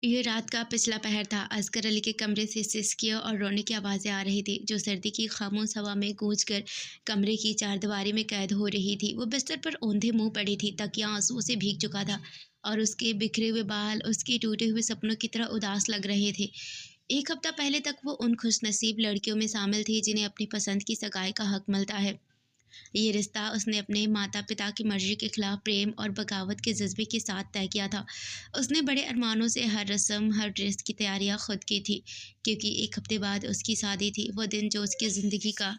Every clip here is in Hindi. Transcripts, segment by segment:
ये रात का पिछला पहर था। असगर अली के कमरे से सिसकियों और रोने की आवाज़ें आ रही थी, जो सर्दी की खामोश हवा में गूंजकर कमरे की चारदीवारी में कैद हो रही थी। वो बिस्तर पर औंधे मुंह पड़ी थी, तकिया आंसुओं से भीग चुका था और उसके बिखरे हुए बाल उसके टूटे हुए सपनों की तरह उदास लग रहे थे। एक हफ्ता पहले तक वो उन खुशनसीब लड़कियों में शामिल थी जिन्हें अपनी पसंद की सगाई का हक मिलता है। ये रिश्ता उसने अपने माता-पिता की मर्ज़ी के खिलाफ प्रेम और बगावत के जज़्बे के साथ तय किया था। उसने बड़े अरमानों से हर रस्म, हर ड्रेस की तैयारियाँ खुद की थी, क्योंकि 1 हफ़्ते बाद उसकी शादी थी। वो दिन जो उसकी ज़िंदगी का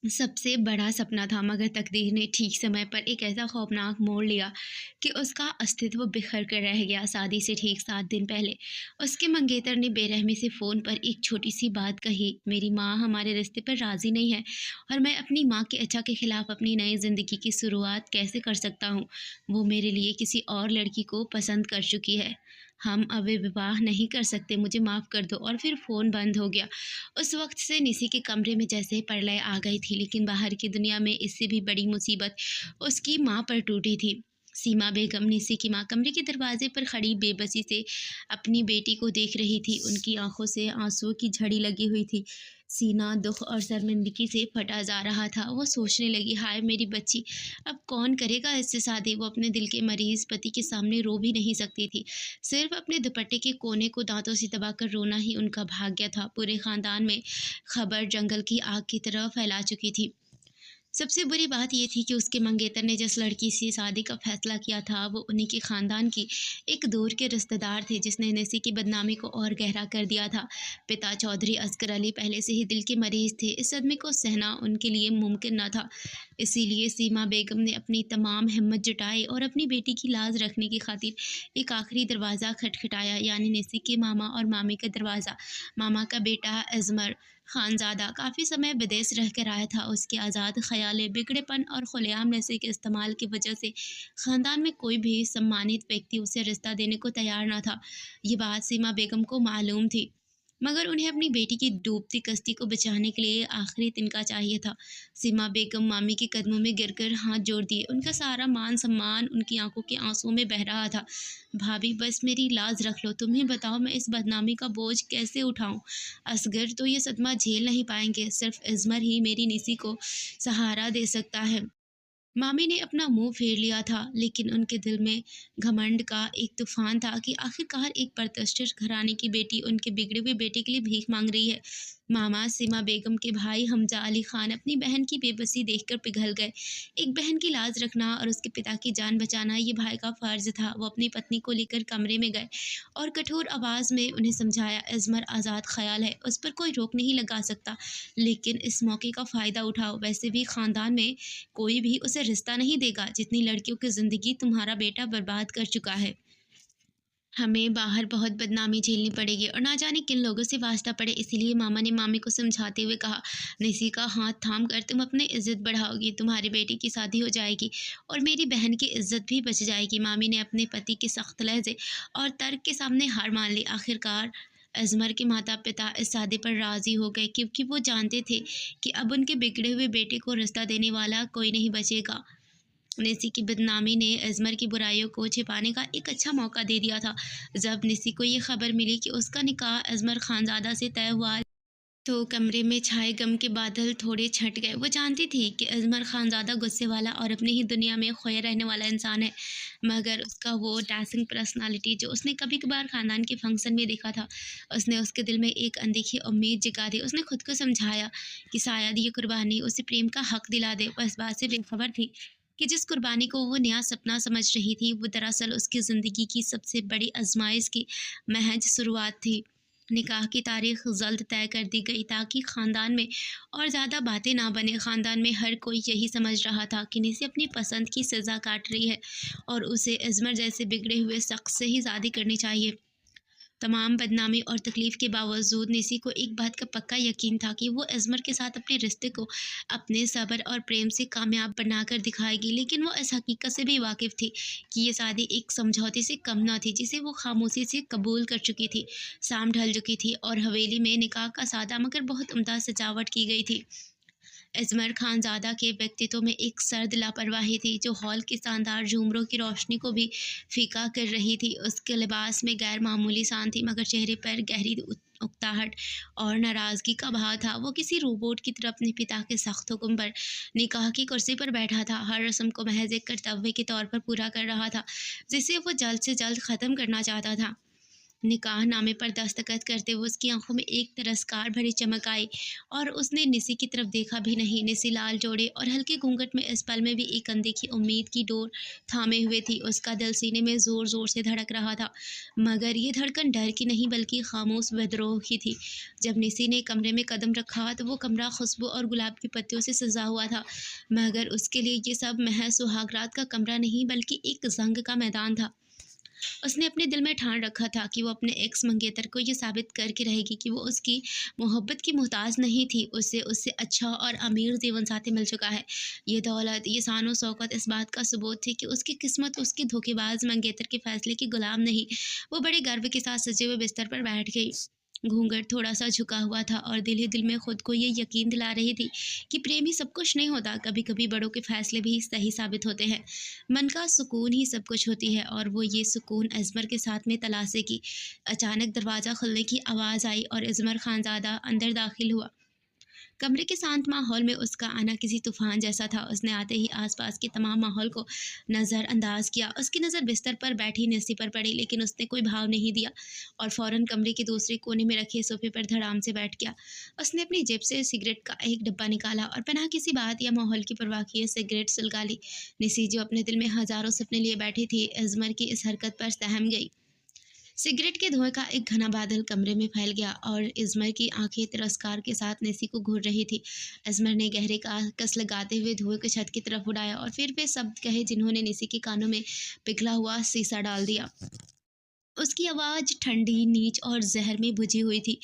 सबसे बड़ा सपना था, मगर तकदीर ने ठीक समय पर एक ऐसा खौफनाक मोड़ लिया कि उसका अस्तित्व बिखर कर रह गया। शादी से ठीक 7 दिन पहले उसके मंगेतर ने बेरहमी से फ़ोन पर एक छोटी-सी बात कही, मेरी माँ हमारे रिश्ते पर राज़ी नहीं है और मैं अपनी माँ की इच्छा के खिलाफ अपनी नई ज़िंदगी की शुरुआत कैसे कर सकता हूँ? वो मेरे लिए किसी और लड़की को पसंद कर चुकी है। हम अब विवाह नहीं कर सकते, मुझे माफ़ कर दो। और फिर फ़ोन बंद हो गया। उस वक़्त से निसी के कमरे में जैसे प्रलय आ गई थी, लेकिन बाहर की दुनिया में इससे भी बड़ी मुसीबत उसकी माँ पर टूटी थी। सीमा बेगम, निसी की माँ, कमरे के दरवाज़े पर खड़ी बेबसी से अपनी बेटी को देख रही थी। उनकी आँखों से आँसुओं की झड़ी लगी हुई थी। सीना दुःख और शर्मिंदगी से फटा जा रहा था। वो सोचने लगी, हाय मेरी बच्ची, अब कौन करेगा इससे शादी? वो अपने दिल के मरीज़ पति के सामने रो भी नहीं सकती थी। सिर्फ़ अपने दुपट्टे के कोने को दाँतों से दबाकर रोना ही उनका भाग्य था। पूरे ख़ानदान में खबर जंगल की आग की तरह फैला चुकी थी। सबसे बुरी बात ये थी कि उसके मंगेतर ने जिस लड़की से शादी का फैसला किया था, वो उन्हीं के खानदान की एक दूर के रिश्तेदार थे, जिसने निसी की बदनामी को और गहरा कर दिया था। पिता चौधरी असगर अली पहले से ही दिल के मरीज थे। इस सदमे को सहना उनके लिए मुमकिन न था। इसीलिए सीमा बेगम ने अपनी तमाम हिम्मत जुटाई और अपनी बेटी की लाज रखने की खातिर एक आखिरी दरवाज़ा खटखटाया, यानी निसी के मामा और मामी का दरवाज़ा। मामा का बेटा अजमर खानज़ादा काफ़ी समय विदेश रह कर आया था। उसके आज़ाद ख़यालें, बिगड़ेपन और खुलेआम नशे के इस्तेमाल की वजह से ख़ानदान में कोई भी सम्मानित व्यक्ति उसे रिश्ता देने को तैयार न था। ये बात सीमा बेगम को मालूम थी, मगर उन्हें अपनी बेटी की डूबती कश्ती को बचाने के लिए आखिरी तिनका चाहिए था। सीमा बेगम मामी के कदमों में गिरकर हाथ जोड़ दिए। उनका सारा मान सम्मान उनकी आंखों के आंसुओं में बह रहा था। भाभी, बस मेरी लाज रख लो। तुम्हें बताओ, मैं इस बदनामी का बोझ कैसे उठाऊं? असगर तो ये सदमा झेल नहीं पाएंगे। सिर्फ इज़मर ही मेरी निसी को सहारा दे सकता है। मामी ने अपना मुंह फेर लिया था, लेकिन उनके दिल में घमंड का एक तूफान था कि आखिरकार एक प्रतिष्ठित घराने की बेटी उनके बिगड़े हुए बेटे के लिए भीख मांग रही है। मामा सीमा बेगम के भाई हमजा अली खान अपनी बहन की बेबसी देखकर पिघल गए। एक बहन की लाज रखना और उसके पिता की जान बचाना, ये भाई का फर्ज था। वो अपनी पत्नी को लेकर कमरे में गए और कठोर आवाज़ में उन्हें समझाया, इज़मर आज़ाद ख्याल है, उस पर कोई रोक नहीं लगा सकता, लेकिन इस मौके का फ़ायदा उठाओ। वैसे भी ख़ानदान में कोई भी उसे रिश्ता नहीं देगा जितनी लड़कियों की ज़िंदगी तुम्हारा बेटा बर्बाद कर चुका है। हमें बाहर बहुत बदनामी झेलनी पड़ेगी और ना जाने किन लोगों से वास्ता पड़े। इसीलिए मामा ने मामी को समझाते हुए कहा, निसी का हाथ थाम कर तुम अपनी इज्जत बढ़ाओगी, तुम्हारी बेटी की शादी हो जाएगी और मेरी बहन की इज्जत भी बच जाएगी। मामी ने अपने पति के सख्त लहजे और तर्क के सामने हार मान ली। आखिरकार अजमर के माता पिता इस शादी पर राज़ी हो गए, क्योंकि वो जानते थे कि अब उनके बिगड़े हुए बेटे को रिश्ता देने वाला कोई नहीं बचेगा। निसी की बदनामी ने अज़मर की बुराइयों को छिपाने का एक अच्छा मौका दे दिया था। जब निसी को ये खबर मिली कि उसका निकाह अज़मर खानज़ादा से तय हुआ, तो कमरे में छाए गम के बादल थोड़े छँट गए। वो जानती थी कि अज़मर खानज़ादा गुस्से वाला और अपनी ही दुनिया में खोया रहने वाला इंसान है, मगर उसका वो डैशिंग पर्सनैलिटी जो उसने कभी-कभार ख़ानदान के फंक्शन में देखा था, उसने उसके दिल में एक अनदेखी उम्मीद जगा दी। उसने खुद को समझाया कि शायद ये कुर्बानी उसे प्रेम का हक दिला दे। वो इस बात से बेखबर थी कि जिस कुर्बानी को वो नया सपना समझ रही थी, वो दरअसल उसकी ज़िंदगी की सबसे बड़ी आज़माइश की महज शुरुआत थी। निकाह की तारीख जल्द तय कर दी गई ताकि ख़ानदान में और ज़्यादा बातें ना बने। ख़ानदान में हर कोई यही समझ रहा था कि निसी अपनी पसंद की सज़ा काट रही है और उसे अज़मर जैसे बिगड़े हुए शख्स से ही शादी करनी चाहिए। तमाम बदनामी और तकलीफ़ के बावजूद निसी को एक बात का पक्का यकीन था कि वो अज़मर के साथ अपने रिश्ते को अपने सब्र और प्रेम से कामयाब बनाकर दिखाएगी। लेकिन वो इस हकीकत से भी वाकिफ़ थी कि ये शादी एक समझौते से कम न थी, जिसे वो खामोशी से कबूल कर चुकी थी। शाम ढल चुकी थी और हवेली में निकाह का सादा मगर बहुत उम्दा सजावट की गई थी। अजमर खानज़ादा के व्यक्तित्व में एक सर्द लापरवाही थी जो हॉल की शानदार झूमरों की रोशनी को भी फीका कर रही थी। उसके लिबास में गैर मामूली शान थी, मगर चेहरे पर गहरी उकताहट और नाराज़गी का भाव था। वो किसी रोबोट की तरह अपने पिता के सख्त हुक्म पर निकाह की कुर्सी पर बैठा था, हर रस्म को महज एक कर्तव्य के तौर पर पूरा कर रहा था, जिसे वो जल्द से जल्द ख़त्म करना चाहता था। निकाहनामे पर दस्तखत करते हुए उसकी आंखों में एक तिरस्कार भरी चमक आई और उसने निसी की तरफ देखा भी नहीं। निसी लाल जोड़े और हल्के घूंघट में इस पल में भी एक अनदेखी उम्मीद की डोर थामे हुए थी। उसका दिल सीने में जोर जोर से धड़क रहा था, मगर ये धड़कन डर की नहीं बल्कि खामोश विद्रोह की थी। जब निसी ने कमरे में कदम रखा तो वो कमरा खुशबू और गुलाब की पत्तियों से सजा हुआ था, मगर उसके लिए ये सब महज सुहागरात का कमरा नहीं बल्कि एक जंग का मैदान था। उसने अपने दिल में ठान रखा था कि वो अपने एक्स मंगेतर को ये साबित करके रहेगी कि वो उसकी मोहब्बत की मोहताज नहीं थी। उसे उससे अच्छा और अमीर जीवन साथी मिल चुका है। ये दौलत, ये शान शौकत इस बात का सबूत थी कि उसकी किस्मत उसके धोखेबाज मंगेतर के फैसले की गुलाम नहीं। वो बड़े गर्व के साथ सजे हुए बिस्तर पर बैठ गई। घूंघट थोड़ा सा झुका हुआ था और दिल ही दिल में खुद को ये यकीन दिला रही थी कि प्रेमी सब कुछ नहीं होता, कभी कभी बड़ों के फैसले भी सही साबित होते हैं। मन का सुकून ही सब कुछ होती है, और वो ये सुकून अजमर के साथ में तलाशे की। अचानक दरवाज़ा खुलने की आवाज़ आई और अजमर खानज़ादा अंदर दाखिल हुआ। कमरे के शांत माहौल में उसका आना किसी तूफान जैसा था। उसने आते ही आसपास के तमाम माहौल को नज़रअंदाज किया। उसकी नज़र बिस्तर पर बैठी निस्सी पर पड़ी, लेकिन उसने कोई भाव नहीं दिया और फ़ौरन कमरे के दूसरे कोने में रखे सोफे पर धड़ाम से बैठ गया। उसने अपनी जेब से सिगरेट का एक डब्बा निकाला और बिना किसी बात या माहौल की परवाह किए सिगरेट सुलगा ली। निस्सी जो अपने दिल में हज़ारों सपने लिए बैठी थी, अजमर की इस हरकत पर सहम गई। सिगरेट के धुएं का एक घना बादल कमरे में फैल गया और इज़मर की आंखें तिरस्कार के साथ निसी को घूर रही थी। इज़मर ने गहरे का कस लगाते हुए धुएं को छत की तरफ उड़ाया और फिर वे शब्द कहे जिन्होंने निसी के कानों में पिघला हुआ शीशा डाल दिया। उसकी आवाज़ ठंडी, नीच और ज़हर में भुजी हुई थी।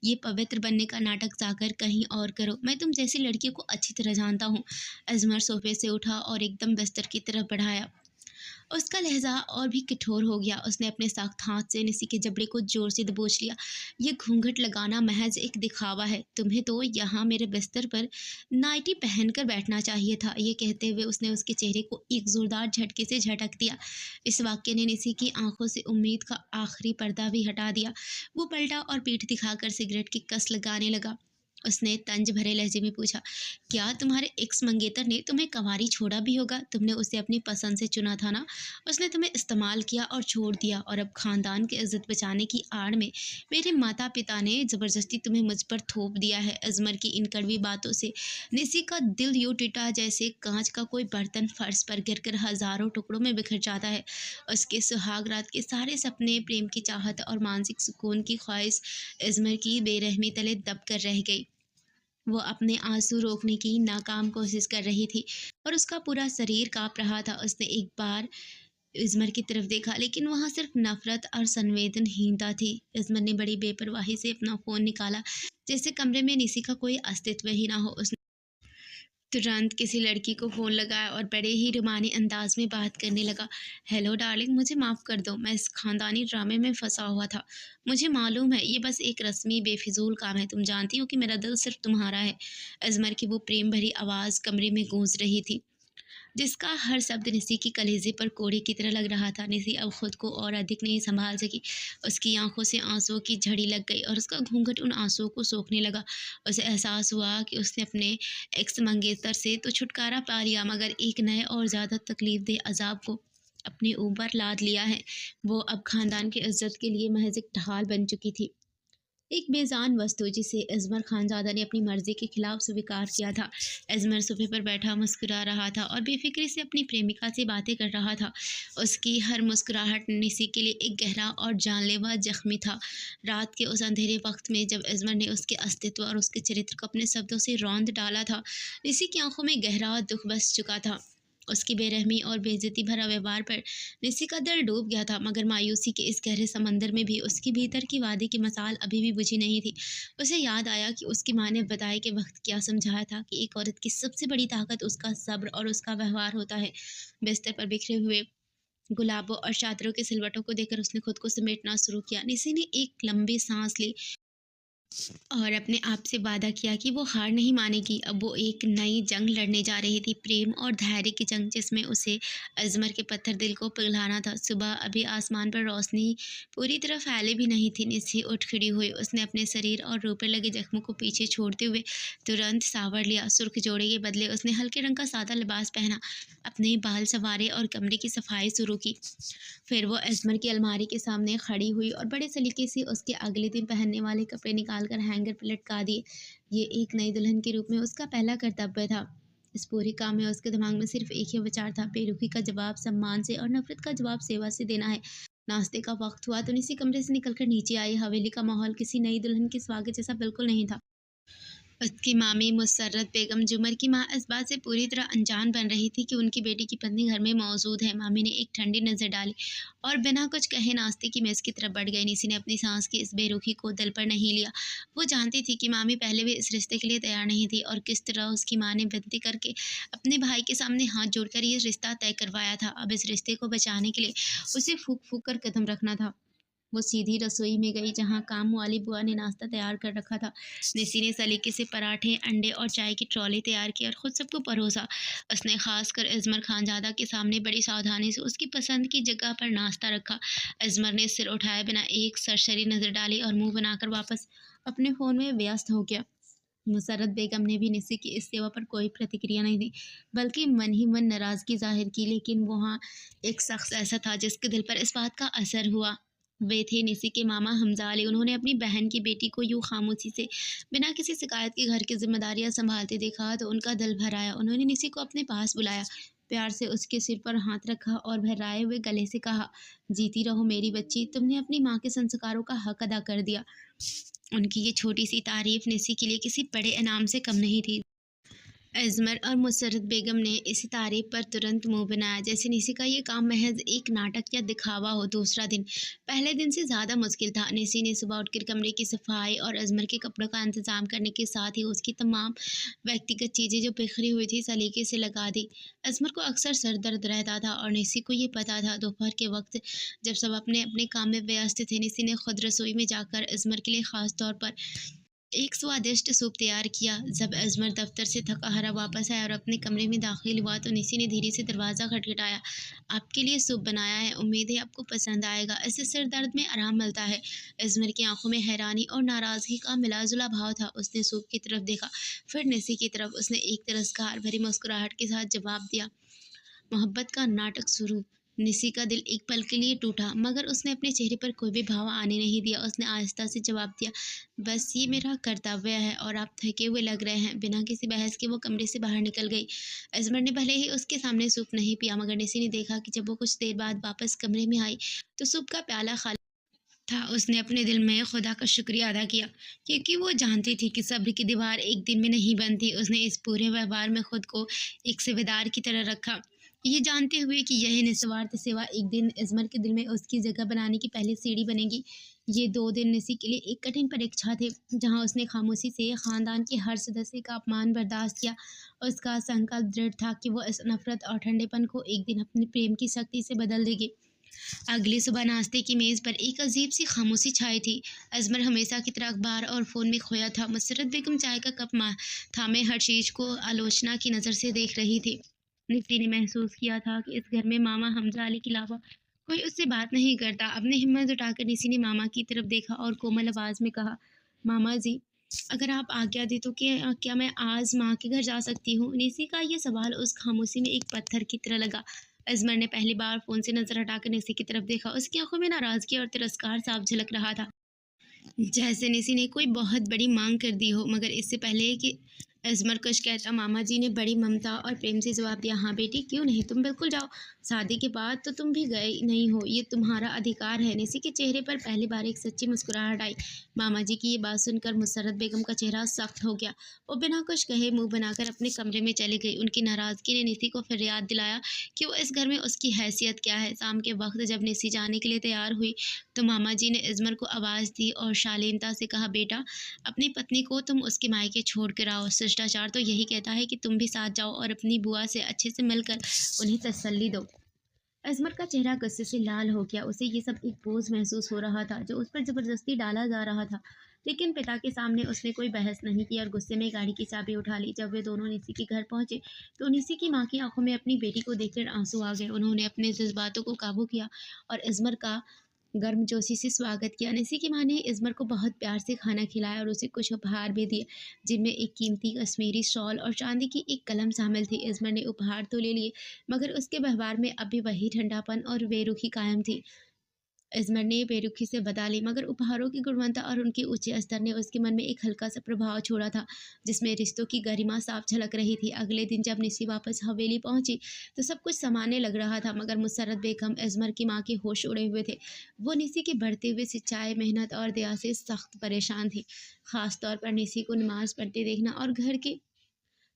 ये पवित्र बनने का नाटक जाकर कहीं और करो। मैं तुम जैसी लड़कियों को अच्छी तरह जानता हूँ। अज़मर सोफ़े से उठा और एकदम बिस्तर की तरफ बढ़ाया। उसका लहज़ा और भी कठोर हो गया। उसने अपने सख्त हाथ से निसी के जबड़े को ज़ोर से दबोच लिया। ये घूंघट लगाना महज़ एक दिखावा है। तुम्हें तो यहाँ मेरे बिस्तर पर नाइटी पहनकर बैठना चाहिए था। ये कहते हुए उसने उसके चेहरे को एक ज़ोरदार झटके से झटक दिया। इस वाक़ये ने निसी की आँखों से उम्मीद का आखिरी पर्दा भी हटा दिया। वो पलटा और पीठ दिखाकर सिगरेट की कस लगाने लगा। उसने तंज भरे लहजे में पूछा, क्या तुम्हारे एक्स मंगेतर ने तुम्हें कंवारी छोड़ा भी होगा? तुमने उसे अपनी पसंद से चुना था ना? उसने तुम्हें इस्तेमाल किया और छोड़ दिया, और अब खानदान की इज्जत बचाने की आड़ में मेरे माता पिता ने ज़बरदस्ती तुम्हें मुझ पर थोप दिया है। अजमर की इन कड़वी बातों से निसी का दिल यूं टूटा जैसे कांच का कोई बर्तन फर्श पर गिरकर हजारों टुकड़ों में बिखर जाता है। उसके सुहाग रात के सारे सपने, प्रेम की चाहत और मानसिक सुकून की ख्वाहिश अजमर की बेरहमी तले दब कर रह गई। वो अपने आंसू रोकने की नाकाम कोशिश कर रही थी और उसका पूरा शरीर काँप रहा था। उसने एक बार इज़मर की तरफ देखा, लेकिन वहाँ सिर्फ नफ़रत और संवेदनहीनता थी। इज़मर ने बड़ी बेपरवाही से अपना फ़ोन निकाला, जैसे कमरे में निसी का कोई अस्तित्व ही ना हो। उसने तुरंत किसी लड़की को फ़ोन लगाया और बड़े ही रुमानी अंदाज में बात करने लगा। हेलो डार्लिंग, मुझे माफ़ कर दो, मैं इस ख़ानदानी ड्रामे में फंसा हुआ था। मुझे मालूम है ये बस एक रस्मी बेफिजूल काम है। तुम जानती हो कि मेरा दिल सिर्फ तुम्हारा है। अजमर की वो प्रेम भरी आवाज़ कमरे में गूंज रही थी, जिसका हर शब्द निसी की कलेजे पर कोड़े की तरह लग रहा था। निसी अब खुद को और अधिक नहीं संभाल सकी। उसकी आंखों से आंसुओं की झड़ी लग गई और उसका घूंघट उन आंसुओं को सोखने लगा। उसे एहसास हुआ कि उसने अपने एक्स मंगेतर से तो छुटकारा पा लिया, मगर एक नए और ज़्यादा तकलीफदेह अजाब को अपने ऊपर लाद लिया है। वो अब खानदान की इज्जत के लिए महज एक ढाल बन चुकी थी, एक बेजान वस्तु जिसे अजमर खानज़ादा ने अपनी मर्जी के खिलाफ स्वीकार किया था। अजमर सोफे पर बैठा मुस्कुरा रहा था और बेफिक्री से अपनी प्रेमिका से बातें कर रहा था। उसकी हर मुस्कुराहट निसी के लिए एक गहरा और जानलेवा जख्मी था। रात के उस अंधेरे वक्त में जब अजमर ने उसके अस्तित्व और उसके चरित्र को अपने शब्दों से रौंद डाला था, निसी की आंखों में गहरा दुख बस चुका था। उसकी बेरहमी और बेइज्जती भरा व्यवहार पर निसी का दिल डूब गया था, मगर मायूसी के इस गहरे समंदर में भी उसकी भीतर की वादी की मसाल अभी भी बुझी नहीं थी। उसे याद आया कि उसकी माँ ने विदाई के वक्त क्या समझाया था कि एक औरत की सबसे बड़ी ताकत उसका सब्र और उसका व्यवहार होता है। बिस्तर पर बिखरे हुए गुलाबों और चादरों के सिलवटों को देखकर उसने खुद को समेटना शुरू किया। निसी ने एक लंबी सांस ली और अपने आप से वादा किया कि वो हार नहीं मानेगी। अब वो एक नई जंग लड़ने जा रही थी, प्रेम और धैर्य की जंग, जिसमें उसे अज़मर के पत्थर दिल को पिघलाना था। सुबह अभी आसमान पर रोशनी पूरी तरह फैली भी नहीं थी। निस्सी उठ खड़ी हुई। उसने अपने शरीर और रूह पर लगे जख्मों को पीछे छोड़ते हुए तुरंत सावर लिया। सुर्ख जोड़े के बदले उसने हल्के रंग का सादा लिबास पहना, अपने बाल संवारे और कमरे की सफाई शुरू की। फिर वो अज़मर की अलमारी के सामने खड़ी हुई और बड़े सलीके से उसके अगले दिन पहनने वाले कपड़े निकाल कर हैंगर पर लटका दिए। ये एक नई दुल्हन के रूप में उसका पहला कर्तव्य था। इस पूरे काम में उसके दिमाग में सिर्फ एक ही विचार था, बेरुखी का जवाब सम्मान से और नफरत का जवाब सेवा से देना है। नाश्ते का वक्त हुआ तो निसी कमरे से निकलकर नीचे आई। हवेली का माहौल किसी नई दुल्हन के स्वागत जैसा बिल्कुल नहीं था। उसकी मामी मुसर्रत बेगम जुमर की माँ इस बात से पूरी तरह अनजान बन रही थी कि उनकी बेटी की पत्नी घर में मौजूद है। मामी ने एक ठंडी नज़र डाली और बिना कुछ कहे नाश्ते की मेज़ की तरफ बढ़ गई। निसी ने अपनी सास की इस बेरुखी को दिल पर नहीं लिया। वो जानती थी कि मामी पहले भी इस रिश्ते के लिए तैयार नहीं थी और किस तरह उसकी माँ ने विनती करके अपने भाई के सामने हाथ जोड़कर ये रिश्ता तय करवाया था। अब इस रिश्ते को बचाने के लिए उसे फूक फूक कर कदम रखना था। वो सीधी रसोई में गई, जहाँ काम वाली बुआ ने नाश्ता तैयार कर रखा था। निसी ने सलीके से पराठे, अंडे और चाय की ट्रॉली तैयार की और खुद सबको परोसा। उसने खासकर अजमर खानजादा के सामने बड़ी सावधानी से उसकी पसंद की जगह पर नाश्ता रखा। अजमर ने सिर उठाए बिना एक सरसरी नज़र डाली और मुंह बनाकर वापस अपने फ़ोन में व्यस्त हो गया। मुसर्रत बेगम ने भी निसी की इस सेवा पर कोई प्रतिक्रिया नहीं दी, बल्कि मन ही मन नाराज़गी जाहिर की। लेकिन वहाँ एक शख्स ऐसा था जिसके दिल पर इस बात का असर हुआ। वे थे निसी के मामा हमजा अली। उन्होंने अपनी बहन की बेटी को यूं खामोशी से बिना किसी शिकायत के घर की जिम्मेदारियां संभालते देखा तो उनका दिल भर आया। उन्होंने निसी को अपने पास बुलाया, प्यार से उसके सिर पर हाथ रखा और भर्राए हुए गले से कहा, जीती रहो मेरी बच्ची, तुमने अपनी माँ के संस्कारों का हक अदा कर दिया। उनकी ये छोटी सी तारीफ निसी के लिए किसी बड़े इनाम से कम नहीं थी। अजमर और मुसर्रत बेगम ने इसी तारीफ पर तुरंत मुंह बनाया, जैसे निसी का ये काम महज एक नाटक या दिखावा हो। दूसरा दिन पहले दिन से ज़्यादा मुश्किल था। निसी ने सुबह उठकर कमरे की सफाई और अजमर के कपड़ों का इंतजाम करने के साथ ही उसकी तमाम व्यक्तिगत चीज़ें जो बिखरी हुई थी सलीके से लगा दी। अजमर को अक्सर सर दर्द रहता था और निसी को ये पता था। दोपहर के वक्त जब सब अपने अपने काम में व्यस्त थे, निसी ने खुद रसोई में जाकर अजमर के लिए ख़ास तौर पर एक स्वादिष्ट सूप तैयार किया। जब अजमर दफ्तर से थका हारा वापस आया और अपने कमरे में दाखिल हुआ तो निसी ने धीरे से दरवाज़ा खटखटाया। आपके लिए सूप बनाया है, उम्मीद है आपको पसंद आएगा, इससे सिर दर्द में आराम मिलता है। अजमर की आंखों में हैरानी और नाराज़गी का मिला जुला भाव था। उसने सूप की तरफ देखा, फिर निसी की तरफ। उसने एक तिरस्कार भरी मुस्कुराहट के साथ जवाब दिया, मोहब्बत का नाटक शुरू। निसी का दिल एक पल के लिए टूटा, मगर उसने अपने चेहरे पर कोई भी भाव आने नहीं दिया। उसने आहिस्ता से जवाब दिया, बस ये मेरा कर्तव्य है और आप थके हुए लग रहे हैं। बिना किसी बहस के वो कमरे से बाहर निकल गई। अजमर ने भले ही उसके सामने सूप नहीं पिया, मगर निसी ने देखा कि जब वो कुछ देर बाद वापस कमरे में आई तो सूप का प्याला खाली था। उसने अपने दिल में खुदा का शुक्रिया अदा किया, क्योंकि वो जानती थी कि सब्र की दीवार एक दिन में नहीं बनती। उसने इस पूरे व्यवहार में खुद को एक सेवेदार की तरह रखा, ये जानते हुए कि यह निस्वार्थ सेवा एक दिन अजमर के दिल में उसकी जगह बनाने की पहली सीढ़ी बनेगी। ये 2 दिन निसी के लिए एक कठिन परीक्षा थे, जहाँ उसने खामोशी से खानदान के हर सदस्य का अपमान बर्दाश्त किया। उसका संकल्प दृढ़ था कि वो इस नफरत और ठंडेपन को एक दिन अपने प्रेम की शक्ति से बदल देगी। अगली सुबह नाश्ते की मेज़ पर एक अजीब सी खामोशी छाई थी। अजमर हमेशा की तरह अखबार और फ़ोन में खोया था। मुसर्रत बेगम चाय का कप थामे हर चीज़ को आलोचना की नज़र से देख रही थी। निफ्टी ने महसूस किया था कि इस घर में मामा हमजा अली के अलावा कोई उससे बात नहीं करता। अपने हिम्मत जुटाकर निसी ने मामा की तरफ देखा और कोमल आवाज़ में कहा, मामा जी, अगर आप आज्ञा दें तो क्या मैं आज माँ के घर जा सकती हूँ? निसी का ये सवाल उस खामोशी में एक पत्थर की तरह लगा। अजमर ने पहली बार फ़ोन से नज़र हटाकर निसी की तरफ देखा। उसकी आंखों में नाराज़गी और तिरस्कार साफ झलक रहा था, जैसे निसी ने कोई बहुत बड़ी मांग कर दी हो। मगर इससे पहले कि अजमर कुछ कहता, मामा जी ने बड़ी ममता और प्रेम से जवाब दिया, हाँ बेटी, क्यों नहीं, तुम बिल्कुल जाओ। शादी के बाद तो तुम भी गए नहीं हो, ये तुम्हारा अधिकार है। निसी के चेहरे पर पहली बार एक सच्ची मुस्कुराहट आई। मामा जी की ये बात सुनकर मुसर्रत बेगम का चेहरा सख्त हो गया। वो बिना कुछ कहे मुंह बनाकर अपने कमरे में चली गई। उनकी नाराज़गी ने निसी को फिर याद दिलाया कि वो इस घर में उसकी हैसियत क्या है। शाम के वक्त जब निसी जाने के लिए तैयार हुई तो मामा जी ने अजमर को आवाज़ दी और शालीनता से कहा, बेटा, अपनी पत्नी को तुम उसके मायके छोड़ कर आओ। शिष्टाचार तो यही कहता है कि तुम भी साथ जाओ और अपनी बुआ से अच्छे से मिलकर उन्हें तसल्ली दो। अजमर का चेहरा गुस्से से लाल हो गया। उसे ये सब एक बोझ महसूस हो रहा था जो उस पर ज़बरदस्ती डाला जा रहा था। लेकिन पिता के सामने उसने कोई बहस नहीं की और गुस्से में गाड़ी की चाबी उठा ली। जब वे दोनों निसी के घर पहुंचे तो निसी की माँ की आंखों में अपनी बेटी को देखकर आंसू आ गए। उन्होंने अपने जज्बातों को काबू किया और अजमर का गर्मजोशी से स्वागत किया। निसी की माँ ने इज़मर को बहुत प्यार से खाना खिलाया और उसे कुछ उपहार भी दिए, जिनमें एक कीमती कश्मीरी शॉल और चांदी की एक कलम शामिल थी। इज़मर ने उपहार तो ले लिए, मगर उसके व्यवहार में अब भी वही ठंडापन और बेरुखी कायम थी। इज़मर ने बेरुखी से बता ली, मगर उपहारों की गुणवत्ता और उनके ऊंचे स्तर ने उसके मन में एक हल्का सा प्रभाव छोड़ा था, जिसमें रिश्तों की गरिमा साफ झलक रही थी। अगले दिन जब निसी वापस हवेली पहुंची तो सब कुछ सामान्य लग रहा था, मगर मुसर्रत बेगम इज़मर की माँ के होश उड़े हुए थे। वो निसी के बढ़ते हुए सच्चाई, मेहनत और दया से सख्त परेशान थी। खास तौर पर निसी को नमाज पढ़ते देखना और घर के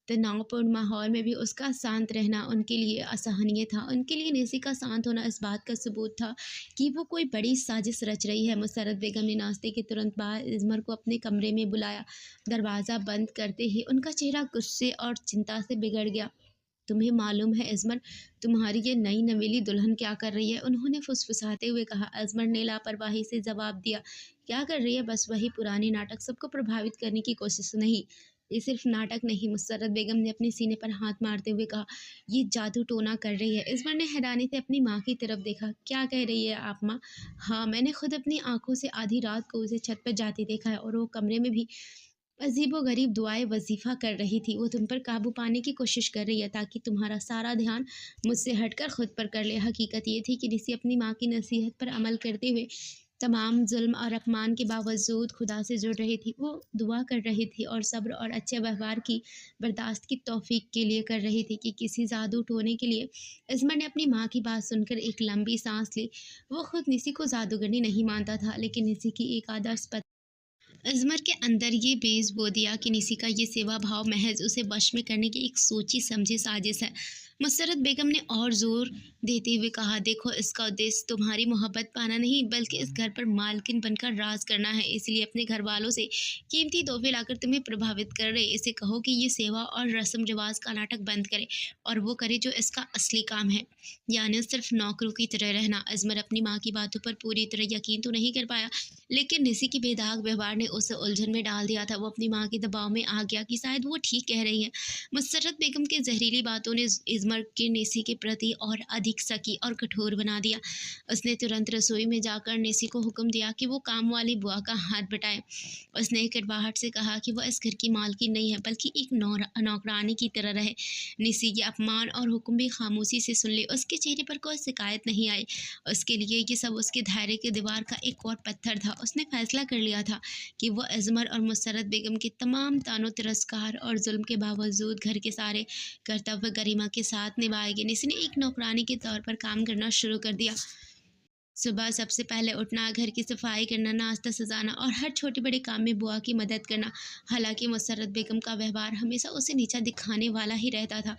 तनावपूर्ण माहौल में भी उसका शांत रहना उनके लिए असहनीय था। उनके लिए नेसी का शांत होना इस बात का सबूत था कि वो कोई बड़ी साजिश रच रही है। मुसर्रत बेगम ने नाश्ते के तुरंत बाद इज़मर को अपने कमरे में बुलाया। दरवाज़ा बंद करते ही उनका चेहरा गुस्से और चिंता से बिगड़ गया। तुम्हें मालूम है इज़मर, तुम्हारी ये नई नवेली दुल्हन क्या कर रही है? उन्होंने फुसफुसाते हुए कहा। इज़मर ने लापरवाही से जवाब दिया, क्या कर रही है? बस वही पुराने नाटक, सबको प्रभावित करने की कोशिश। नहीं, ये सिर्फ नाटक नहीं। मुसर्रत बेगम ने अपने सीने पर हाथ मारते हुए कहा, ये जादू टोना कर रही है। इज़मर ने हैरानी से अपनी माँ की तरफ देखा। क्या कह रही है आप माँ? हाँ, मैंने खुद अपनी आंखों से आधी रात को उसे छत पर जाते देखा है, और वो कमरे में भी अजीबो-गरीब दुआएँ वज़ीफ़ा कर रही थी। वो तुम पर काबू पाने की कोशिश कर रही है ताकि तुम्हारा सारा ध्यान मुझसे हटकर खुद पर कर ले। हकीकत ये थी कि निसी अपनी माँ की नसीहत पर अमल करते हुए तमाम ज़ुल्म और अपमान के बावजूद खुदा से जुड़ रही थी। वो दुआ कर रही थी और सब्र और अच्छे व्यवहार की बर्दाश्त की तौफ़ीक के लिए कर रही थी कि किसी जादू टोने के लिए। इस्मत ने अपनी माँ की बात सुनकर एक लंबी साँस ली। वो खुद निसी को जादूगरनी नहीं मानता था, लेकिन निसी की एक आदर्श अज़मर के अंदर ये बेस बो दिया कि निसी का ये सेवा भाव महज उसे वश में करने की एक सोची समझी साजिश है। मुसर्रत बेगम ने और ज़ोर देते हुए कहा, देखो, इसका उद्देश्य तुम्हारी मोहब्बत पाना नहीं, बल्कि इस घर पर मालकिन बनकर राज करना है। इसलिए अपने घर वालों से कीमती तोहफे लाकर तुम्हें प्रभावित कर रहे, इसे कहो कि ये सेवा और रस्म रिवाज का नाटक बंद करे और वो करे जो इसका असली काम है, यानी सिर्फ नौकरों की तरह रहना। अज़मर अपनी माँ की बातों पर पूरी तरह यकीन तो नहीं कर पाया, लेकिन निसी की बेदाग व्यवहार ने उसे उलझन में डाल दिया था। वो अपनी माँ के दबाव में आ गया कि शायद वो ठीक कह रही है। मुसर्रत बेगम की जहरीली बातों ने इज़मर के निसी के प्रति और अधिक सकी और कठोर बना दिया। उसने तुरंत रसोई में जाकर निसी को हुक्म दिया कि वो काम वाली बुआ का हाथ बटाए। उसने कड़वाहट से कहा कि वह इस घर की मालकिन नहीं है, बल्कि एक नौकरानी की तरह रहे। निसी ये अपमान और हुक्म भी खामोशी से सुन ले। उसके चेहरे पर कोई शिकायत नहीं आई। उसके लिए ये सब उसके धैर्य की दीवार का एक और पत्थर था। उसने फैसला कर लिया था कि वो अज़मर और मुसर्रत बेगम के तमाम तानो तिरस्कार और जुल्म के बावजूद घर के सारे कर्तव्य गरिमा के साथ निभाएगी। निसी ने एक नौकरानी के तौर पर काम करना शुरू कर दिया। सुबह सबसे पहले उठना, घर की सफाई करना, नाश्ता सजाना और हर छोटे बड़े काम में बुआ की मदद करना। हालांकि मुसर्रत बेगम का व्यवहार हमेशा उसे नीचा दिखाने वाला ही रहता था।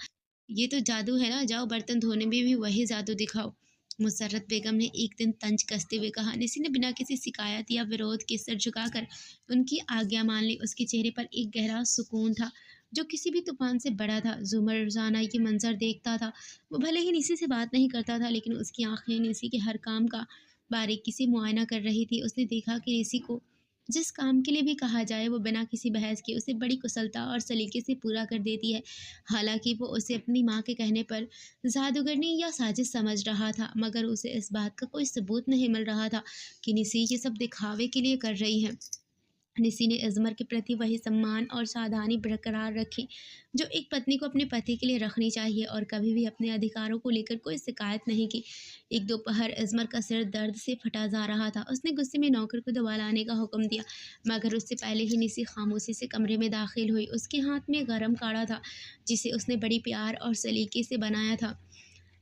ये तो जादू है ना, जाओ बर्तन धोने में भी वही जादू दिखाओ। मुसर्रत बेगम ने एक दिन तंज कसते हुए कहा। निसी ने बिना किसी शिकायत या विरोध के सिर झुकाकर उनकी आज्ञा मान ली। उसके चेहरे पर एक गहरा सुकून था जो किसी भी तूफान से बड़ा था। जुमर रोजाना ये मंजर देखता था। वो भले ही निसी से बात नहीं करता था, लेकिन उसकी आंखें निसी के हर काम का बारीकी से मुआयना कर रही थी। उसने देखा कि निसी को जिस काम के लिए भी कहा जाए वो बिना किसी बहस के उसे बड़ी कुशलता और सलीके से पूरा कर देती है। हालांकि वो उसे अपनी माँ के कहने पर जादूगरनी या साजिश समझ रहा था, मगर उसे इस बात का कोई सबूत नहीं मिल रहा था कि निसी ये सब दिखावे के लिए कर रही है। निसी ने अज़मर के प्रति वही सम्मान और सावधानी बरकरार रखी जो एक पत्नी को अपने पति के लिए रखनी चाहिए, और कभी भी अपने अधिकारों को लेकर कोई शिकायत नहीं की। एक दोपहर अज़मर का सिर दर्द से फटा जा रहा था। उसने गुस्से में नौकर को दवा लाने का हुक्म दिया, मगर उससे पहले ही निसी खामोशी से कमरे में दाखिल हुई। उसके हाथ में गर्म काढ़ा था जिसे उसने बड़ी प्यार और सलीके से बनाया था।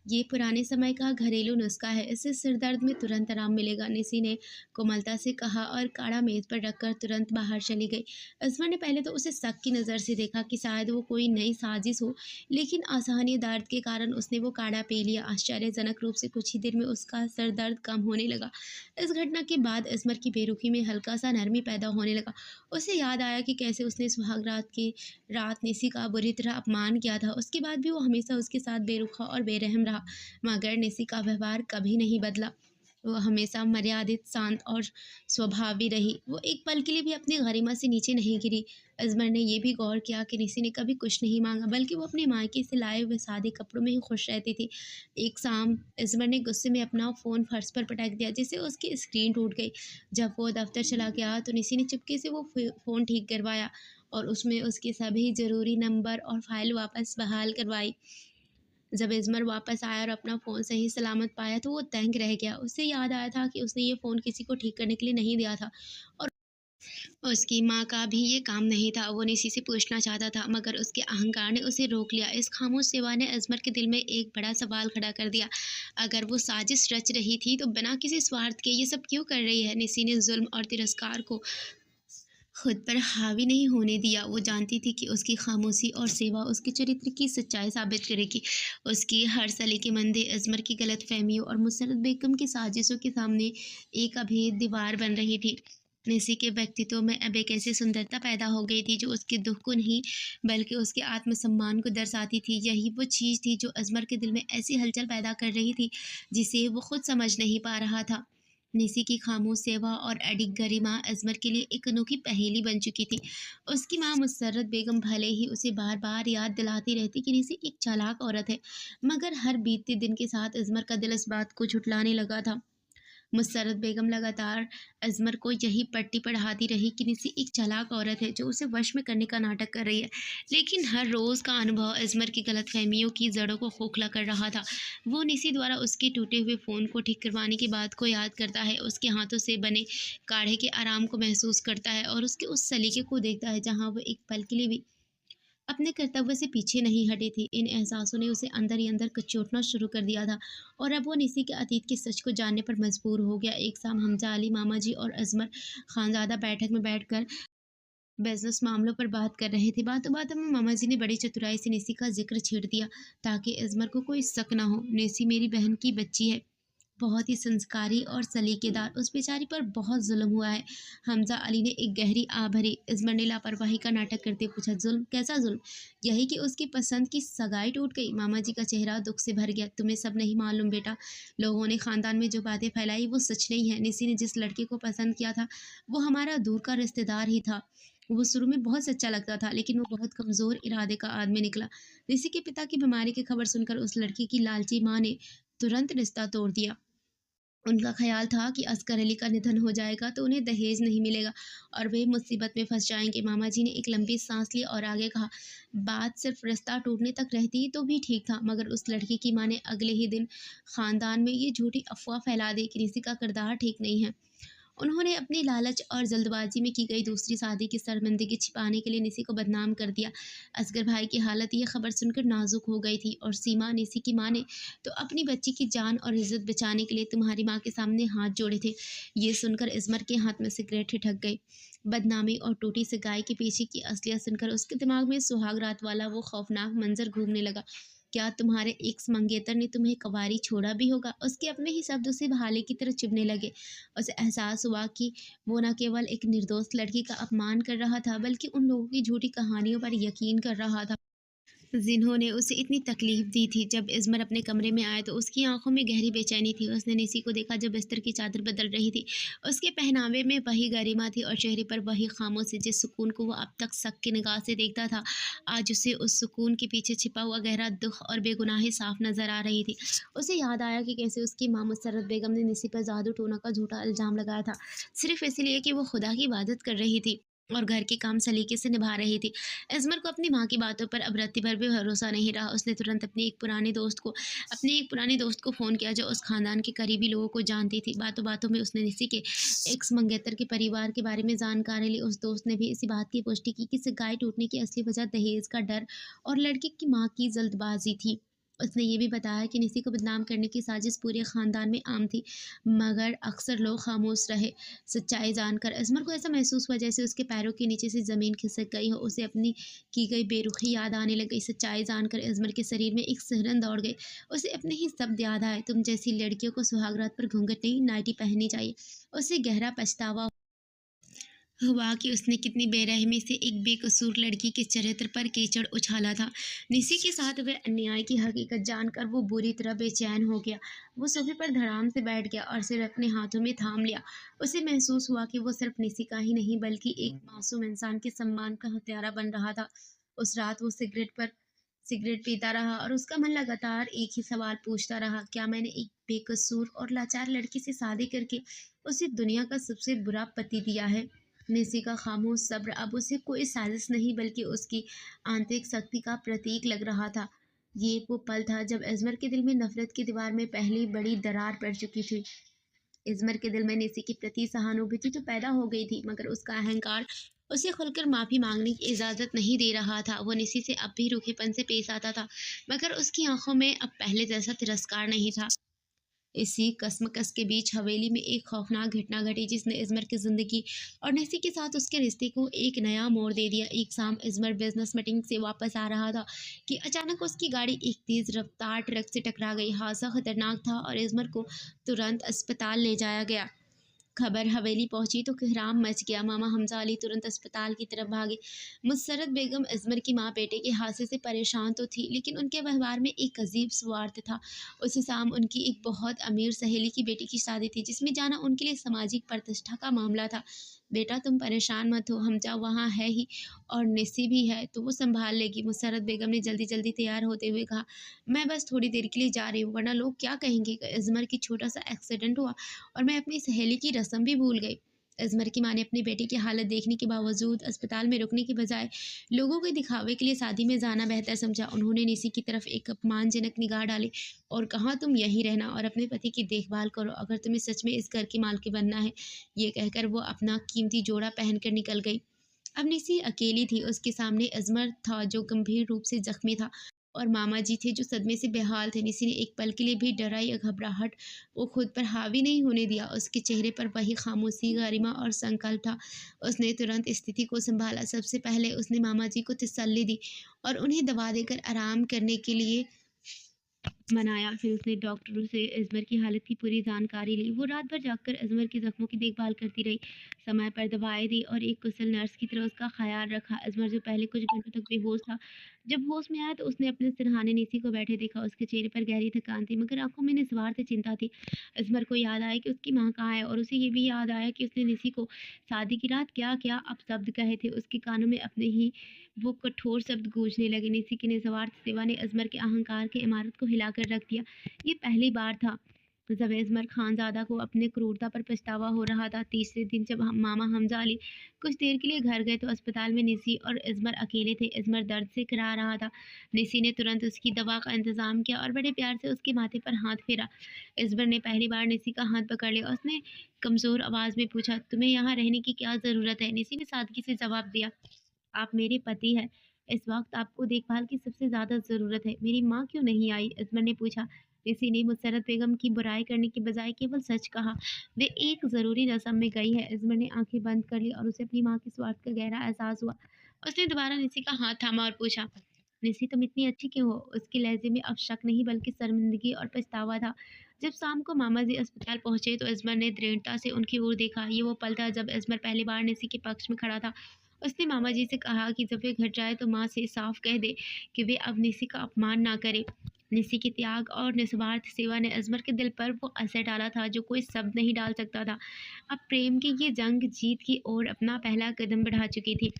ये पुराने समय का घरेलू नुस्खा है, इससे सिर दर्द में तुरंत आराम मिलेगा, निसी ने कोमलता से कहा और काढ़ा मेज पर रखकर तुरंत बाहर चली गई। अजमर ने पहले तो उसे शक की नज़र से देखा कि शायद वो कोई नई साजिश हो, लेकिन असहनीय दर्द के कारण उसने वो काढ़ा पी लिया। आश्चर्यजनक रूप से कुछ ही देर में उसका सर दर्द कम होने लगा। इस घटना के बाद अजमर की बेरुखी में हल्का सा नरमी पैदा होने लगा। उसे याद आया कि कैसे उसने सुहाग रात की रात निसी का बुरी तरह अपमान किया था। उसके बाद भी वो हमेशा उसके साथ बेरुखा और बेरहम रहा। रहा, मगर निसी का व्यवहार कभी नहीं बदला। वो हमेशा मर्यादित, शांत और स्वभावी रही। वो एक पल के लिए भी अपनी गरिमा से नीचे नहीं गिरी। अज़मर ने ये भी गौर किया कि निसी ने कभी कुछ नहीं माँगा, बल्कि वो अपने मायके से लाए हुए सादे कपड़ों में ही खुश रहती थी। एक शाम अज़मर ने गुस्से में अपना फ़ोन फर्श पर पटक दिया, जिससे उसकी स्क्रीन टूट गई। जब वो दफ़्तर चला गया, तो निसी ने चुपके से वो फ़ोन ठीक करवाया और उसमें उसके सभी ज़रूरी नंबर और फ़ाइल वापस बहाल करवाई। जब इज़मर वापस आया और अपना फ़ोन सही सलामत पाया, तो वो दंग रह गया। उसे याद आया था कि उसने ये फ़ोन किसी को ठीक करने के लिए नहीं दिया था और उसकी माँ का भी ये काम नहीं था। वो निसी से पूछना चाहता था, मगर उसके अहंकार ने उसे रोक लिया। इस खामोश सिवा ने अज़मर के दिल में एक बड़ा सवाल खड़ा कर दिया। अगर वो साजिश रच रही थी, तो बिना किसी स्वार्थ के ये सब क्यों कर रही है? निसी ने ज़ुल्म और तिरस्कार को खुद पर हावी नहीं होने दिया। वो जानती थी कि उसकी खामोशी और सेवा उसके चरित्र की सच्चाई साबित करेगी। उसकी हर सलीकेमंदी अज़मर की गलतफ़हमियों और मुसर्रत बेगम की साजिशों के सामने एक अभेद दीवार बन रही थी। निसी के व्यक्तित्व में अब एक ऐसी सुंदरता पैदा हो गई थी, जो उसके दुःख को नहीं, बल्कि उसके आत्मसम्मान को दर्शाती थी। यही वो चीज़ थी जो अज़मर के दिल में ऐसी हलचल पैदा कर रही थी, जिसे वो खुद समझ नहीं पा रहा था। निसी की खामोश सेवा और अडिग गरिमा अज़मर के लिए एक अनोखी पहेली बन चुकी थी। उसकी माँ मुसर्रत बेगम भले ही उसे बार-बार याद दिलाती रहती कि निसी एक चालाक औरत है, मगर हर बीतते दिन के साथ अज़मर का दिल इस बात को झुठलाने लगा था। मुसर्रत बेगम लगातार अज़मर को यही पट्टी पढ़ाती रही कि निसी एक चालाक औरत है, जो उसे वश में करने का नाटक कर रही है। लेकिन हर रोज़ का अनुभव अज़मर की गलतफ़हमियों की जड़ों को खोखला कर रहा था। वो निसी द्वारा उसके टूटे हुए फ़ोन को ठीक करवाने की बात को याद करता है, उसके हाथों से बने काढ़े के आराम को महसूस करता है और उसके उस सलीके को देखता है, जहाँ वो एक पल के लिए भी अपने कर्तव्य से पीछे नहीं हटी थी। इन एहसासों ने उसे अंदर ही अंदर कचोटना शुरू कर दिया था और अब वो निसी के अतीत के सच को जानने पर मजबूर हो गया। एक शाम हमजा अली मामा जी और अजमर खानजादा बैठक में बैठकर बिजनेस मामलों पर बात कर रहे थे। बातों बातों में मामा जी ने बड़ी चतुराई से निसी का जिक्र छेड़ दिया, ताकि अजमर को कोई शक ना हो। निसी मेरी बहन की बच्ची है, बहुत ही संस्कारी और सलीकेदार। उस बेचारी पर बहुत जुल्म हुआ है। हमजा अली ने एक गहरी आह भरी। इस्मर ने लापरवाही का नाटक करते पूछा, जुल्म? कैसा जुल्म? यही कि उसकी पसंद की सगाई टूट गई। मामा जी का चेहरा दुख से भर गया। तुम्हें सब नहीं मालूम बेटा, लोगों ने खानदान में जो बातें फैलाई वो सच नहीं है। निसी ने जिस लड़के को पसंद किया था, वो हमारा दूर का रिश्तेदार ही था। वो शुरू में बहुत सच्चा लगता था, लेकिन वो बहुत कमज़ोर इरादे का आदमी निकला। निसी के पिता की बीमारी की खबर सुनकर उस लड़की की लालची माँ ने तुरंत रिश्ता तोड़ दिया। उनका ख़्याल था कि असगर अली का निधन हो जाएगा तो उन्हें दहेज नहीं मिलेगा और वे मुसीबत में फंस जाएंगे। मामा जी ने एक लंबी सांस ली और आगे कहा, बात सिर्फ रिश्ता टूटने तक रहती तो भी ठीक था, मगर उस लड़की की माँ ने अगले ही दिन खानदान में ये झूठी अफवाह फैला दी कि निसी का किरदार ठीक नहीं है। उन्होंने अपनी लालच और जल्दबाजी में की गई दूसरी शादी की शर्मिंदगी छिपाने के लिए निसी को बदनाम कर दिया। असगर भाई की हालत ये खबर सुनकर नाजुक हो गई थी और सीमा, निसी की माँ ने तो अपनी बच्ची की जान और इज्जत बचाने के लिए तुम्हारी माँ के सामने हाथ जोड़े थे। ये सुनकर इस्मर के हाथ में सिगरेट ठिठक गई। बदनामी और टूटी से गाय के पीछे की असलियत सुनकर उसके दिमाग में सुहाग रात वाला वो खौफनाक मंजर घूमने लगा। क्या तुम्हारे एक्स मंगेतर ने तुम्हें कवारी छोड़ा भी होगा? उसके अपने ही शब्द उसे भाले की तरह चुभने लगे। उसे एहसास हुआ कि वो न केवल एक निर्दोष लड़की का अपमान कर रहा था, बल्कि उन लोगों की झूठी कहानियों पर यकीन कर रहा था, जिन्होंने उसे इतनी तकलीफ दी थी। जब इज़मर अपने कमरे में आया, तो उसकी आंखों में गहरी बेचैनी थी। उसने निसी को देखा, जो बिस्तर की चादर बदल रही थी। उसके पहनावे में वही गरिमा थी और चेहरे पर वही खामोशी। जिस सुकून को वो अब तक शक की निगाह से देखता था, आज उसे उस सुकून के पीछे छिपा हुआ गहरा दुख और बेगुनाही साफ नजर आ रही थी। उसे याद आया कि कैसे उसकी माँ मुसर्रत बेगम ने निसी पर जादू टोना का झूठा इल्ज़ाम लगाया था, सिर्फ इसलिए कि वो खुदा की इबादत कर रही थी और घर के काम सलीके से निभा रही थी। इस्मर को अपनी माँ की बातों पर अब रत्ती भर भी भरोसा नहीं रहा। उसने तुरंत अपने एक पुराने दोस्त को फ़ोन किया, जो उस खानदान के करीबी लोगों को जानती थी। बातों बातों में उसने निसी के एक्स मंगेतर के परिवार के बारे में जानकारी ली। उस दोस्त ने भी इसी बात की पुष्टि की कि सगाई टूटने की असली वजह दहेज का डर और लड़की की माँ की जल्दबाजी थी। उसने ये भी बताया कि निसी को बदनाम करने की साजिश पूरे खानदान में आम थी, मगर अक्सर लोग खामोश रहे। सच्चाई जानकर अजमर को ऐसा महसूस हुआ जैसे उसके पैरों के नीचे से ज़मीन खिसक गई हो। उसे अपनी की गई बेरुखी याद आने लग गई। सच्चाई जानकर अजमर के शरीर में एक सिहरन दौड़ गई। उसे अपने ही शब्द याद आए, तुम जैसी लड़कियों को सुहागरात पर घूंघट नहीं, नाइटी पहननी चाहिए। उसे गहरा पछतावा हुआ कि उसने कितनी बेरहमी से एक बेकसूर लड़की के चरित्र पर कीचड़ उछाला था। निसी के साथ हुए अन्याय की हकीकत जानकर वो बुरी तरह बेचैन हो गया। वो सोफे पर धड़ाम से बैठ गया और सिर अपने हाथों में थाम लिया। उसे महसूस हुआ कि वो सिर्फ निसी का ही नहीं बल्कि एक मासूम इंसान के सम्मान का हत्यारा बन रहा था। उस रात वो सिगरेट पीता रहा और उसका मन लगातार एक ही सवाल पूछता रहा, क्या मैंने एक बेकसूर और लाचार लड़की से शादी करके उसे दुनिया का सबसे बुरा पति दिया है? निसी का खामोश सब्र अब उसे कोई साजिश नहीं बल्कि उसकी आंतरिक शक्ति का प्रतीक लग रहा था। ये वो पल था जब अजमर के दिल में नफरत की दीवार में पहली बड़ी दरार पड़ चुकी थी। अजमर के दिल में निसी के प्रति सहानुभूति तो पैदा हो गई थी, मगर उसका अहंकार उसे खुलकर माफी मांगने की इजाजत नहीं दे रहा था। वो निसी से अब भी रूखेपन से पेश आता था, मगर उसकी आंखों में अब पहले जैसा तिरस्कार नहीं था। इसी कशमकश के बीच हवेली में एक खौफनाक घटना घटी जिसने इज़मर की ज़िंदगी और नेसी के साथ उसके रिश्ते को एक नया मोड़ दे दिया। एक शाम इज़मर बिजनेस मीटिंग से वापस आ रहा था कि अचानक उसकी गाड़ी एक तेज़ रफ्तार ट्रक से टकरा गई। हादसा खतरनाक था और इज़मर को तुरंत अस्पताल ले जाया गया। खबर हवेली पहुंची तो कोहराम मच गया। मामा हमजा अली तुरंत अस्पताल की तरफ भागे। मुसर्रत बेगम अजमर की माँ बेटे के हादसे से परेशान तो थी, लेकिन उनके व्यवहार में एक अजीब स्वार्थ था। उसी शाम उनकी एक बहुत अमीर सहेली की बेटी की शादी थी, जिसमें जाना उनके लिए सामाजिक प्रतिष्ठा का मामला था। बेटा तुम परेशान मत हो, हमजा वहाँ है ही और निस्सी भी है तो वो संभाल लेगी। मुसर्रत बेगम ने जल्दी जल्दी तैयार होते हुए कहा, मैं बस थोड़ी देर के लिए जा रही हूँ, वरना लोग क्या कहेंगे कि अजमर की छोटा सा एक्सीडेंट हुआ और मैं अपनी सहेली की रस्म भी भूल गई। अजमर की माँ ने अपनी बेटी की हालत देखने के बावजूद अस्पताल में रुकने के बजाय लोगों के दिखावे के लिए शादी में जाना बेहतर समझा। उन्होंने निसी की तरफ एक अपमानजनक निगाह डाली और कहा, तुम यहीं रहना और अपने पति की देखभाल करो, अगर तुम्हें सच में इस घर की मालकिन बनना है। ये कहकर वो अपना कीमती जोड़ा पहनकर निकल गई। अब निसी अकेली थी। उसके सामने अजमर था जो गंभीर रूप से जख्मी था और मामा जी थे जो सदमे से बेहाल थे। निसी ने एक पल के लिए भी डरा या घबराहट वो खुद पर हावी नहीं होने दिया। उसके चेहरे पर वही खामोशी, गरिमा और संकल्प था। उसने तुरंत स्थिति को संभाला। सबसे पहले उसने मामा जी को तसल्ली दी और उन्हें दवा देकर आराम करने के लिए मनाया। फिर उसने डॉक्टरों से अजमर की हालत की पूरी जानकारी ली। वो रात भर जागकर अजमर के जख्मों की देखभाल करती रही, समय पर दवाएं दी और एक कुशल नर्स की तरह उसका ख्याल रखा। अजमर जो पहले कुछ घंटों तक बेहोश था, जब होश में आया तो उसने अपने सिरहाने निसी को बैठे देखा। उसके चेहरे पर गहरी थकान थी, मगर आंखों में निस्वार्थ चिंता थी। अजमर को याद आया कि उसकी माँ कहाँ है और उसे ये भी याद आया कि उसने निसी को शादी की रात क्या क्या अपशब्द कहे थे। उसके कानों में अपने ही वो कठोर शब्द गूंजने लगे। निसी की निस्वार्थ सेवा ने अजमर के अहंकार की इमारत को हिलाकर रख दिया। ये पहली बार था जब अजमर खानजादा को अपने क्रूरता पर पछतावा हो रहा था। तीसरे दिन जब मामा हमजा अली कुछ देर के लिए घर गए तो अस्पताल में निसी और अजमर अकेले थे। अजमर दर्द से कराह रहा था। निसी ने तुरंत उसकी दवा का इंतजाम किया और बड़े प्यार से उसके माथे पर हाथ फेरा। अजमर ने पहली बार निसी का हाथ पकड़ लिया। उसने कमजोर आवाज में पूछा, तुम्हें यहाँ रहने की क्या जरूरत है? निसी ने सादगी से जवाब दिया, आप मेरे पति हैं। इस वक़्त आपको देखभाल की सबसे ज़्यादा ज़रूरत है। मेरी माँ क्यों नहीं आई? अजमर ने पूछा। किसी ने मुसर्रत बेगम की बुराई करने के बजाय केवल सच कहा। वे एक ज़रूरी रस्म में गई है। अजमर ने आँखें बंद कर ली और उसे अपनी माँ के स्वार्थ का गहरा एहसास हुआ। उसने दोबारा निसी का हाथ थामा और पूछा, निसी तुम इतनी अच्छी क्यों हो? उसके लहज़े में अब शक नहीं बल्कि शर्मिंदगी और पछतावा था। जब शाम को मामा जी अस्पताल पहुँचे तो अजमर ने दृढ़ता से उनकी ओर देखा। ये वो पल था जब अजमर पहली बार निसी के पक्ष में खड़ा था। उसने मामा जी से कहा कि जब वे घर जाए तो माँ से साफ कह दे कि वे अब निसी का अपमान ना करे। निसी के त्याग और निस्वार्थ सेवा ने अजमर के दिल पर वो असर डाला था जो कोई शब्द नहीं डाल सकता था। अब प्रेम की ये जंग जीत की ओर अपना पहला कदम बढ़ा चुकी थी।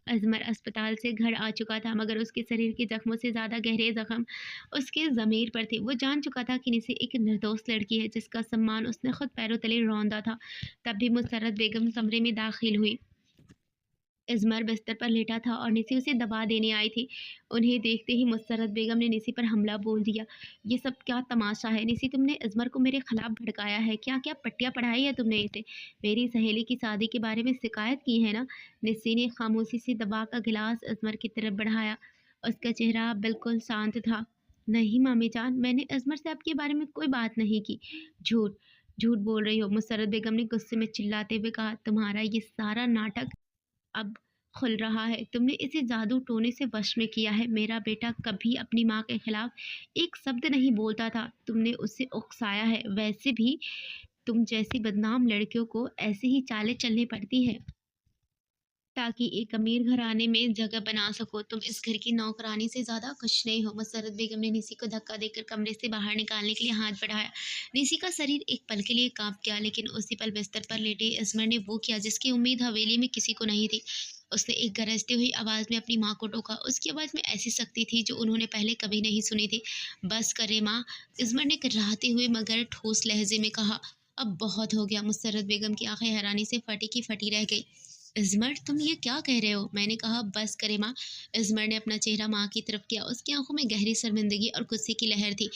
अजमर अस्पताल से घर आ चुका था, मगर उसके शरीर के जख्मों से ज़्यादा गहरे जख्म उसके ज़मीर पर थे। वो जान चुका था कि निसी एक निर्दोष लड़की है जिसका सम्मान उसने खुद पैरों तले रौंदा था। तब भी मुसर्रत बेगम कमरे में दाखिल हुई। इज़मर बिस्तर पर लेटा था और निसी उसे दवा देने आई थी। उन्हें देखते ही मुसर्रत बेगम ने निसी पर हमला बोल दिया। ये सब क्या तमाशा है? निसी तुमने इज़मर को मेरे खिलाफ भड़काया है। क्या क्या पट्टियाँ पढ़ाई है तुमने इसे? मेरी सहेली की शादी के बारे में शिकायत की है ना? निसी ने खामोशी से दवा का गिलास इज़मर की तरफ बढ़ाया। उसका चेहरा बिल्कुल शांत था। नहीं मामी जान, मैंने इज़मर से आपके बारे में कोई बात नहीं की। झूठ, झूठ बोल रही हो, मुसर्रत बेगम ने गुस्से में चिल्लाते हुए कहा। तुम्हारा ये सारा नाटक अब खुल रहा है। तुमने इसे जादू टोने से वश में किया है। मेरा बेटा कभी अपनी माँ के खिलाफ एक शब्द नहीं बोलता था। तुमने उसे उकसाया है। वैसे भी तुम जैसी बदनाम लड़कियों को ऐसे ही चालें चलनी पड़ती हैं। ताकि एक अमीर घराने में जगह बना सको। तुम इस घर की नौकरानी से ज़्यादा कुछ नहीं हो। मुसर्रत बेगम ने निसी को धक्का देकर कमरे से बाहर निकालने के लिए हाथ बढ़ाया। निसी का शरीर एक पल के लिए काँप गया, लेकिन उसी पल बिस्तर पर लेटे इस्मर ने वो किया जिसकी उम्मीद हवेली में किसी को नहीं थी। उसने एक गरजती हुई आवाज़ में अपनी माँ को टोका। उसकी आवाज़ में ऐसी सख्ती थी जो उन्होंने पहले कभी नहीं सुनी थी। "बस करे माँ," इस्मर ने कराहते हुए मगर ठोस लहज़े में कहा। "अब बहुत हो गया।" मुसर्रत बेगम की आँखें हैरानी से फटी की फटी रह गई। इज़मर, तुम ये क्या कह रहे हो? मैंने कहा बस करे माँ। इज़मर ने अपना चेहरा माँ की तरफ किया। उसकी आंखों में गहरी शर्मिंदगी और गुस्से की लहर थी।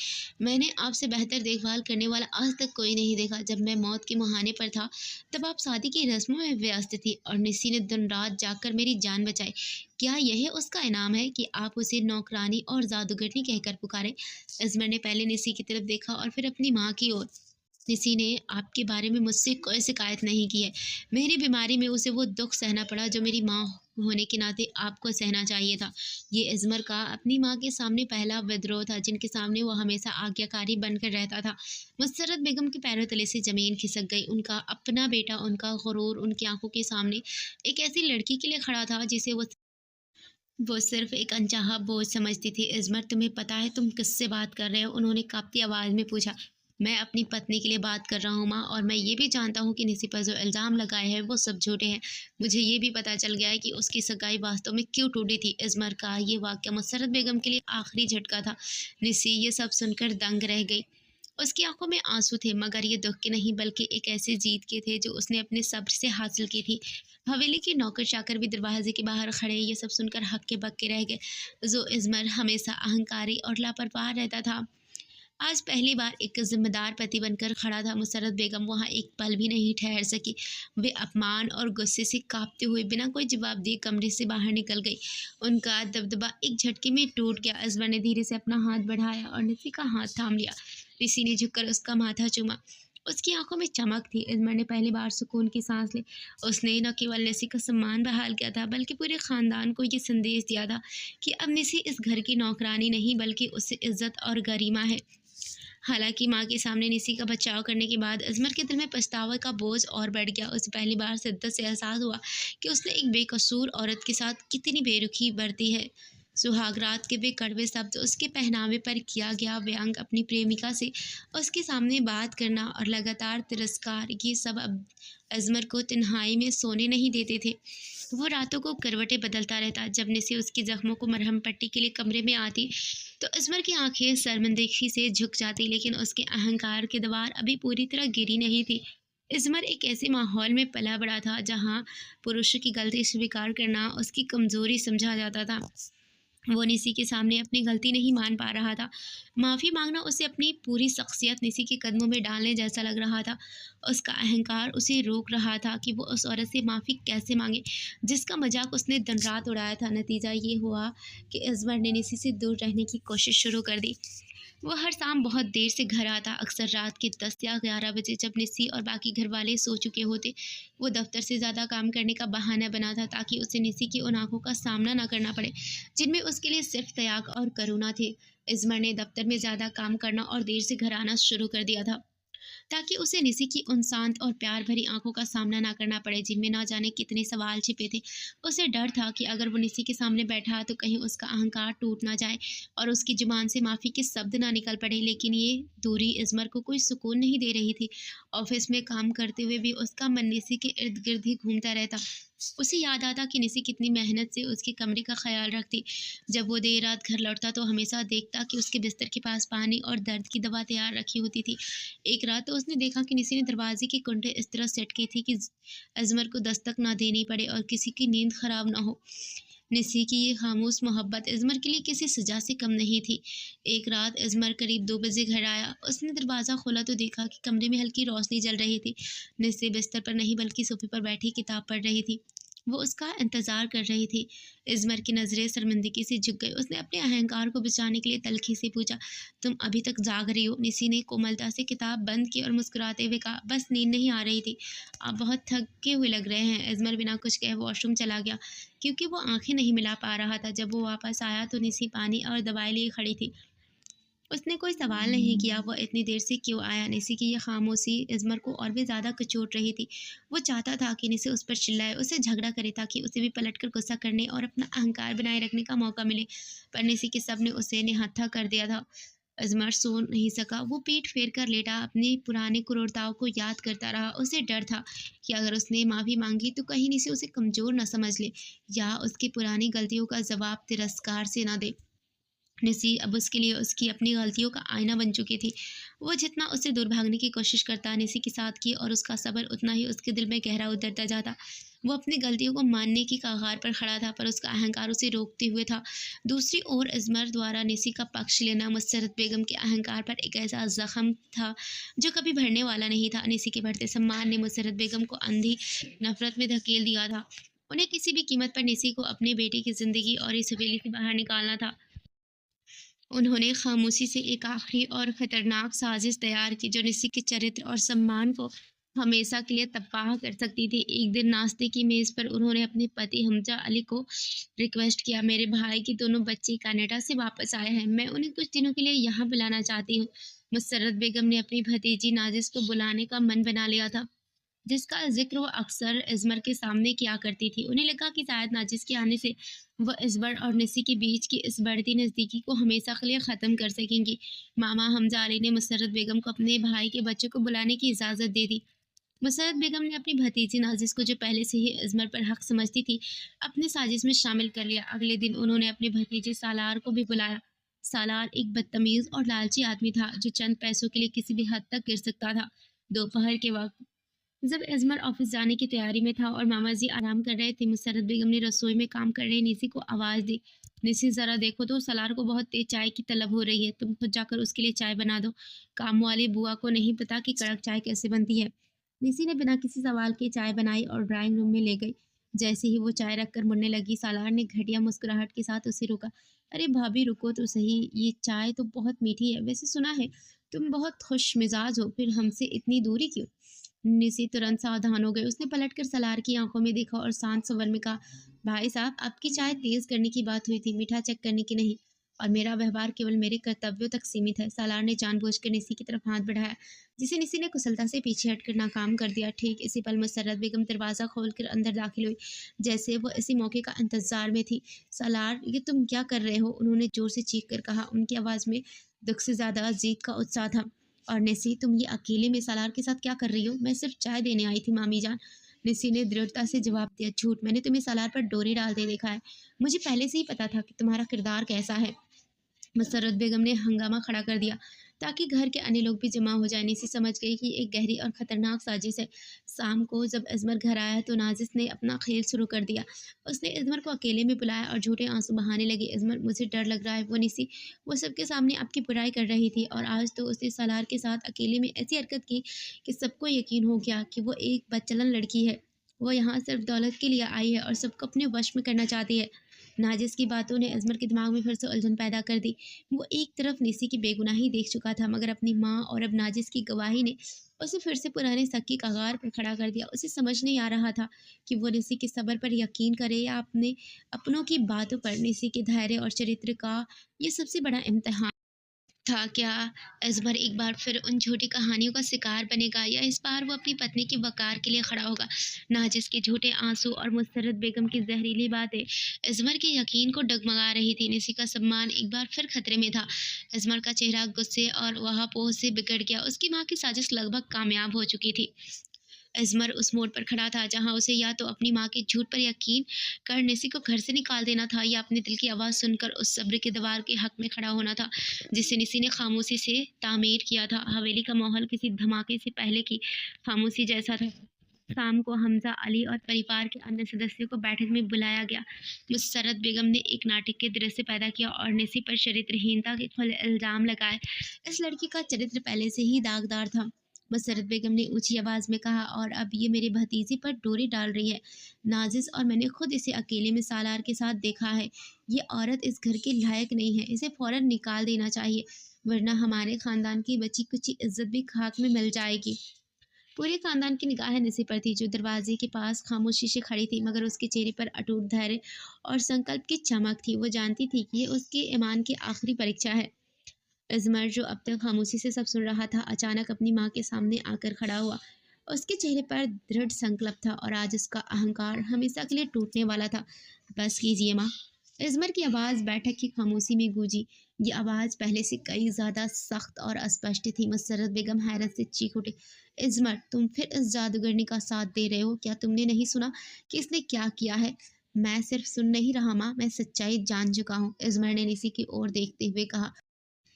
मैंने आपसे बेहतर देखभाल करने वाला आज तक कोई नहीं देखा। जब मैं मौत के मुहाने पर था, तब आप शादी की रस्मों में व्यस्त थी और निस्सी ने दिन रात जागकर मेरी जान बचाई। क्या यही उसका इनाम है कि आप उसे नौकरानी और जादूगरनी कहकर पुकारे? इज़मर ने पहले निस्सी की तरफ देखा और फिर अपनी माँ की ओर। किसी ने आपके बारे में मुझसे कोई शिकायत नहीं की है। मेरी बीमारी में उसे वो दुःख सहना पड़ा जो मेरी माँ होने के नाते आपको सहना चाहिए था। ये इज़्मर का अपनी माँ के सामने पहला विद्रोह था, जिनके सामने वो हमेशा आज्ञाकारी बनकर रहता था। मुसर्रत बेगम के पैरों तले से ज़मीन खिसक गई। उनका अपना बेटा, उनका गुरूर उनकी आँखों के सामने एक ऐसी लड़की के लिए खड़ा था जिसे वो सिर्फ़ एक अनचाहा बोझ समझती थी। इज़्मर, तुम्हें पता है तुम किससे बात कर रहे हो? उन्होंने काँपती आवाज़ में पूछा। मैं अपनी पत्नी के लिए बात कर रहा हूँ माँ, और मैं ये भी जानता हूँ कि निसी पर जो इल्ज़ाम लगाए हैं वो सब झूठे हैं। मुझे ये भी पता चल गया है कि उसकी सगाई वास्तव में क्यों टूटी थी। इज़्मर का ये वाक़या मुसर्रत बेगम के लिए आखिरी झटका था। निसी ये सब सुनकर दंग रह गई। उसकी आंखों में आंसू थे, मगर ये दुख के नहीं बल्कि एक ऐसी जीत के थे जो उसने अपने सब्र से हासिल की थी। हवेली के नौकर चाकर भी दरवाजे के बाहर खड़े ये सब सुनकर हक्के बक्के रह गए। जो इज़्मर हमेशा अहंकारी और लापरवाह रहता था, आज पहली बार एक जिम्मेदार पति बनकर खड़ा था। मुसर्रत बेगम वहाँ एक पल भी नहीं ठहर सकी। वे अपमान और गुस्से से कांपते हुए बिना कोई जवाब दिए कमरे से बाहर निकल गई। उनका दबदबा एक झटके में टूट गया। अजबर ने धीरे से अपना हाथ बढ़ाया और निसी का हाथ थाम लिया। निसी ने झुककर उसका माथा चूमा। उसकी आंखों में चमक थी। इजमर ने पहली बार सुकून की सांस ली। उसने न केवल निसी का सम्मान बहाल किया था, बल्कि पूरे खानदान को ये संदेश दिया था कि अब निसी इस घर की नौकरानी नहीं, बल्कि उससे इज्जत और गरिमा है। हालाँकि माँ के सामने निसी का बचाव करने के बाद अज़मर के दिल में पछतावे का बोझ और बढ़ गया। उसे पहली बार शिद्दत से एहसास हुआ कि उसने एक बेकसूर औरत के साथ कितनी बेरुखी बरती है। सुहाग रात के वे कड़वे शब्द, उसके पहनावे पर किया गया व्यंग, अपनी प्रेमिका से उसके सामने बात करना और लगातार तिरस्कार, ये सब अब अज़मर को तन्हाई में सोने नहीं देते थे। वो रातों को करवटें बदलता रहता। जब निसी उसके जख्मों को मरहम पट्टी के लिए कमरे में आती, तो अजमर की आंखें शर्मिंदगी से झुक जाती, लेकिन उसके अहंकार की दीवार अभी पूरी तरह गिरी नहीं थी। इज़मर एक ऐसे माहौल में पला बड़ा था जहाँ पुरुष की गलती स्वीकार करना उसकी कमज़ोरी समझा जाता था। वो निसी के सामने अपनी गलती नहीं मान पा रहा था। माफ़ी मांगना उसे अपनी पूरी शख्सियत निसी के कदमों में डालने जैसा लग रहा था। उसका अहंकार उसे रोक रहा था कि वो उस औरत से माफ़ी कैसे मांगे जिसका मजाक उसने दिन रात उड़ाया था। नतीजा ये हुआ कि इज़मर ने निसी से दूर रहने की कोशिश शुरू कर दी। वो हर शाम बहुत देर से घर आता, अक्सर रात के 10 या 11 बजे, जब निस्सी और बाकी घरवाले सो चुके होते। वो दफ्तर से ज़्यादा काम करने का बहाना बनाता ताकि उसे निस्सी की उन आंखों का सामना ना करना पड़े जिनमें उसके लिए सिर्फ त्याग और करुणा थे। इज़मर ने दफ्तर में ज़्यादा काम करना और देर से घर आना शुरू कर दिया था ताकि उसे निसी की उन शांत और प्यार भरी आंखों का सामना ना करना पड़े जिनमें ना जाने कितने सवाल छिपे थे। उसे डर था कि अगर वो निसी के सामने बैठा तो कहीं उसका अहंकार टूट ना जाए और उसकी जुबान से माफ़ी के शब्द ना निकल पड़े। लेकिन ये दूरी इज़मर को कोई सुकून नहीं दे रही थी। ऑफिस में काम करते हुए भी उसका मन निसी के इर्द गिर्द ही घूमता रहता। उसे याद आता कि निसी कितनी मेहनत से उसके कमरे का ख्याल रखती। जब वो देर रात घर लौटता तो हमेशा देखता कि उसके बिस्तर के पास पानी और दर्द की दवा तैयार रखी होती थी। एक रात तो उसने देखा कि निसी ने दरवाजे की कुंडी इस तरह सेट की थी कि अजमर को दस्तक ना देनी पड़े और किसी की नींद खराब ना हो। निसी की ये खामोश मोहब्बत अजमर के लिए किसी सजा से कम नहीं थी। एक रात अजमर करीब 2 बजे घर आया। उसने दरवाज़ा खोला तो देखा कि कमरे में हल्की रोशनी जल रही थी। निसी बिस्तर पर नहीं बल्कि सोफे पर बैठी किताब पढ़ रही थी। वो उसका इंतज़ार कर रही थी। इज़मर की नज़रें शर्मिंदगी से झुक गई। उसने अपने अहंकार को बचाने के लिए तल्ख़ी से पूछा, तुम अभी तक जाग रही हो? निसी ने कोमलता से किताब बंद की और मुस्कुराते हुए कहा, बस नींद नहीं आ रही थी। आप बहुत थके हुए लग रहे हैं। इज़मर बिना कुछ कहे वॉशरूम चला गया क्योंकि वो आंखें नहीं मिला पा रहा था। जब वो वापस आया तो निसी पानी और दवाई लिए खड़ी थी। उसने कोई सवाल नहीं किया, वो इतनी देर से क्यों आया? निसी की ये खामोशी इज़मर को और भी ज़्यादा कचोट रही थी। वो चाहता था कि निसी उस पर चिल्लाए, उससे झगड़ा करे ताकि उसे भी पलटकर गुस्सा करने और अपना अहंकार बनाए रखने का मौका मिले। पर निसी के शब्द ने उसे निहत्था कर दिया था। अजमर सो नहीं सका। वो पीठ फेर कर लेटा अपनी पुरानी क्रूरताओं को याद करता रहा। उसे डर था कि अगर उसने माफ़ी मांगी तो कहीं निसी उसे कमज़ोर न समझ ले या उसकी पुरानी गलतियों का जवाब तिरस्कार से ना दे। निसी अब उसके लिए उसकी अपनी गलतियों का आईना बन चुकी थी। वो जितना उससे दूर भागने की कोशिश करता निसी के साथ की और उसका सब्र उतना ही उसके दिल में गहरा उतरता जाता। वो अपनी गलतियों को मानने की कगार पर खड़ा था, पर उसका अहंकार उसे रोकते हुए था। दूसरी ओर अजमर द्वारा निसी का पक्ष लेना मुसर्रत बेगम के अहंकार पर एक ऐसा जख्म था जो कभी भरने वाला नहीं था। निसी के बढ़ते सम्मान ने मुसर्रत बेगम को अंधी नफरत में धकेल दिया था। उन्हें किसी भी कीमत पर निसी को अपने बेटे की जिंदगी और इस हवेली से बाहर निकालना था। उन्होंने खामोशी से एक आखिरी और खतरनाक साजिश तैयार की जो निस्सी के चरित्र और सम्मान को हमेशा के लिए तबाह कर सकती थी। एक दिन नाश्ते की मेज़ पर उन्होंने अपने पति हमजा अली को रिक्वेस्ट किया, मेरे भाई के दोनों बच्चे कनाडा से वापस आए हैं, मैं उन्हें कुछ दिनों के लिए यहाँ बुलाना चाहती हूँ। मुसर्रत बेगम ने अपनी भतीजी नाजिस को बुलाने का मन बना लिया था, जिसका ज़िक्र वो अक्सर इज़मर के सामने किया करती थी। उन्हें लगा कि शायद नाजिस के आने से वो इज़मर और निस्सी के बीच की इस बढ़ती नज़दीकी को हमेशा के लिए ख़त्म कर सकेंगी। मामा हमज़ा अली ने मुसर्रत बेगम को अपने भाई के बच्चे को बुलाने की इजाज़त दे दी। मुसर्रत बेगम ने अपनी भतीजी नाजिस को, जो पहले से ही इज़मर पर हक़ समझती थी, अपनी साजिश में शामिल कर लिया। अगले दिन उन्होंने अपने भतीजे सालार को भी बुलाया। सालार एक बदतमीज़ और लालची आदमी था, जो चंद पैसों के लिए किसी भी हद तक गिर सकता था। दोपहर के वक़्त जब अज़मर ऑफ़िस जाने की तैयारी में था और मामा जी आराम कर रहे थे, मुसर्रत बेगम ने रसोई में काम कर रही निसी को आवाज़ दी। निसी, ज़रा देखो तो सलार को बहुत तेज़ चाय की तलब हो रही है, तुम खुद जाकर उसके लिए चाय बना दो। काम वाली बुआ को नहीं पता कि कड़क चाय कैसे बनती है। निसी ने बिना किसी सवाल के चाय बनाई और ड्राइंग रूम में ले गई। जैसे ही वो चाय रखकर मुड़ने लगी, सालार ने घटिया मुस्कुराहट के साथ उसे रोका। अरे भाभी, रुको तो सही, ये चाय तो बहुत मीठी है। वैसे सुना है तुम बहुत खुश मिजाज हो, फिर हमसे इतनी दूरी क्यों? निसी तुरंत सावधान हो गई। उसने पलटकर सलार की आंखों में देखा और शांत स्वर में कहा, भाई साहब, आपकी चाय तेज करने की बात हुई थी, मीठा चेक करने की नहीं। और मेरा व्यवहार केवल मेरे कर्तव्यों तक सीमित है। सालार ने जानबूझकर निसी की तरफ हाथ बढ़ाया, जिसे निसी ने कुशलता से पीछे हटकर नाकाम कर दिया। ठीक इसी पल मुसर्रत बेगम दरवाज़ा खोलकर अंदर दाखिल हुई, जैसे वो इसी मौके का इंतजार में थी। सालार, ये तुम क्या कर रहे हो? उन्होंने जोर से चीख कर कहा। उनकी आवाज़ में दुख से ज़्यादा जीत का उत्साह था। और निसी, तुम ये अकेले में सालार के साथ क्या कर रही हो? मैं सिर्फ चाय देने आई थी मामी जान। निसी ने दृढ़ता से जवाब दिया, झूठ, मैंने तुम्हें सालार पर डोरी डालते देखा है। मुझे पहले से ही पता था कि तुम्हारा किरदार कैसा है। मसर्रत बेगम ने हंगामा खड़ा कर दिया ताकि घर के अन्य लोग भी जमा हो जाए। निसी समझ गई कि एक गहरी और खतरनाक साजिश है। शाम को जब अजमर घर आया तो नाजिस ने अपना खेल शुरू कर दिया। उसने अजमर को अकेले में बुलाया और झूठे आंसू बहाने लगी। अजमर, मुझे डर लग रहा है। वो निसी, वो सबके सामने आपकी बुराई कर रही थी और आज तो उसने सलार के साथ अकेले में ऐसी हरकत की कि सबको यकीन हो गया कि वो एक बदचलन लड़की है। वो यहाँ सिर्फ दौलत के लिए आई है और सबको अपने वश में करना चाहती है। नाजिस की बातों ने अजमर के दिमाग में फिर से उलझन पैदा कर दी। वो एक तरफ निसी की बेगुनाही देख चुका था, मगर अपनी माँ और अब नाजिस की गवाही ने उसे फिर से पुराने शक की कगार पर खड़ा कर दिया। उसे समझ नहीं आ रहा था कि वो निसी के सब्र पर यकीन करे या अपने अपनों की बातों पर। निसी के धैर्य और चरित्र का ये सबसे बड़ा इम्तिहान था। क्या अजमर एक बार फिर उन झूठी कहानियों का शिकार बनेगा या इस बार वो अपनी पत्नी के वकार के लिए खड़ा होगा? नाजिस के झूठे आंसू और मुसर्रत बेगम की जहरीली बातें अजमर के यकीन को डगमगा रही थी। निसी का सम्मान एक बार फिर खतरे में था। अजमर का चेहरा गुस्से और वहापोह से बिगड़ गया। उसकी माँ की साजिश लगभग कामयाब हो चुकी थी। अजमर उस मोड़ पर खड़ा था जहां उसे या तो अपनी माँ के झूठ पर यकीन कर निसी को घर से निकाल देना था या अपने दिल की आवाज़ सुनकर उस सब्र के दीवार के हक में खड़ा होना था जिसे निसी ने खामोशी से तामीर किया था। हवेली का माहौल किसी धमाके से पहले की खामोशी जैसा था। शाम को हमजा अली और परिवार के अन्य सदस्यों को बैठक में बुलाया गया। मुसर्रत बेगम ने एक नाटक के दृश्य पैदा किया और निसी पर चरित्रहीनता के खुले इल्जाम लगाए। इस लड़की का चरित्र पहले से ही दागदार था। मसरत बेगम ने ऊंची आवाज़ में कहा, और अब ये मेरे भतीजे पर डोरी डाल रही है। नाजिस और मैंने खुद इसे अकेले में सालार के साथ देखा है। ये औरत इस घर के लायक नहीं है। इसे फ़ौरन निकाल देना चाहिए, वरना हमारे ख़ानदान की बची कुची इज्जत भी खाक में मिल जाएगी। पूरे खानदान की निगाहें निसी पर थी, जो दरवाजे के पास खामोशी से खड़ी थी, मगर उसके चेहरे पर अटूट धैर्य और संकल्प की चमक थी। वो जानती थी कि ये उसके ईमान की आखिरी परीक्षा है। इज़मर, जो अब तक खामोशी से सब सुन रहा था, अचानक अपनी माँ के सामने आकर खड़ा हुआ। उसके चेहरे पर दृढ़ संकल्प था और आज उसका अहंकार हमेशा के लिए टूटने वाला था। "बस कीजिए माँ।" इज़मर की आवाज़ बैठक की खामोशी में गूंजी। ये आवाज़ पहले से कई ज़्यादा सख्त और अस्पष्ट थी। मुसर्रत बेगम हैरत से चीख उठी, "इज़मर, तुम फिर इस जादूगरनी का साथ दे रहे हो? क्या तुमने नहीं सुना कि इसने क्या किया है?" "मैं सिर्फ सुन नहीं रहा माँ, मैं सच्चाई जान चुका हूँ," इज़मर ने निसी की ओर देखते हुए कहा।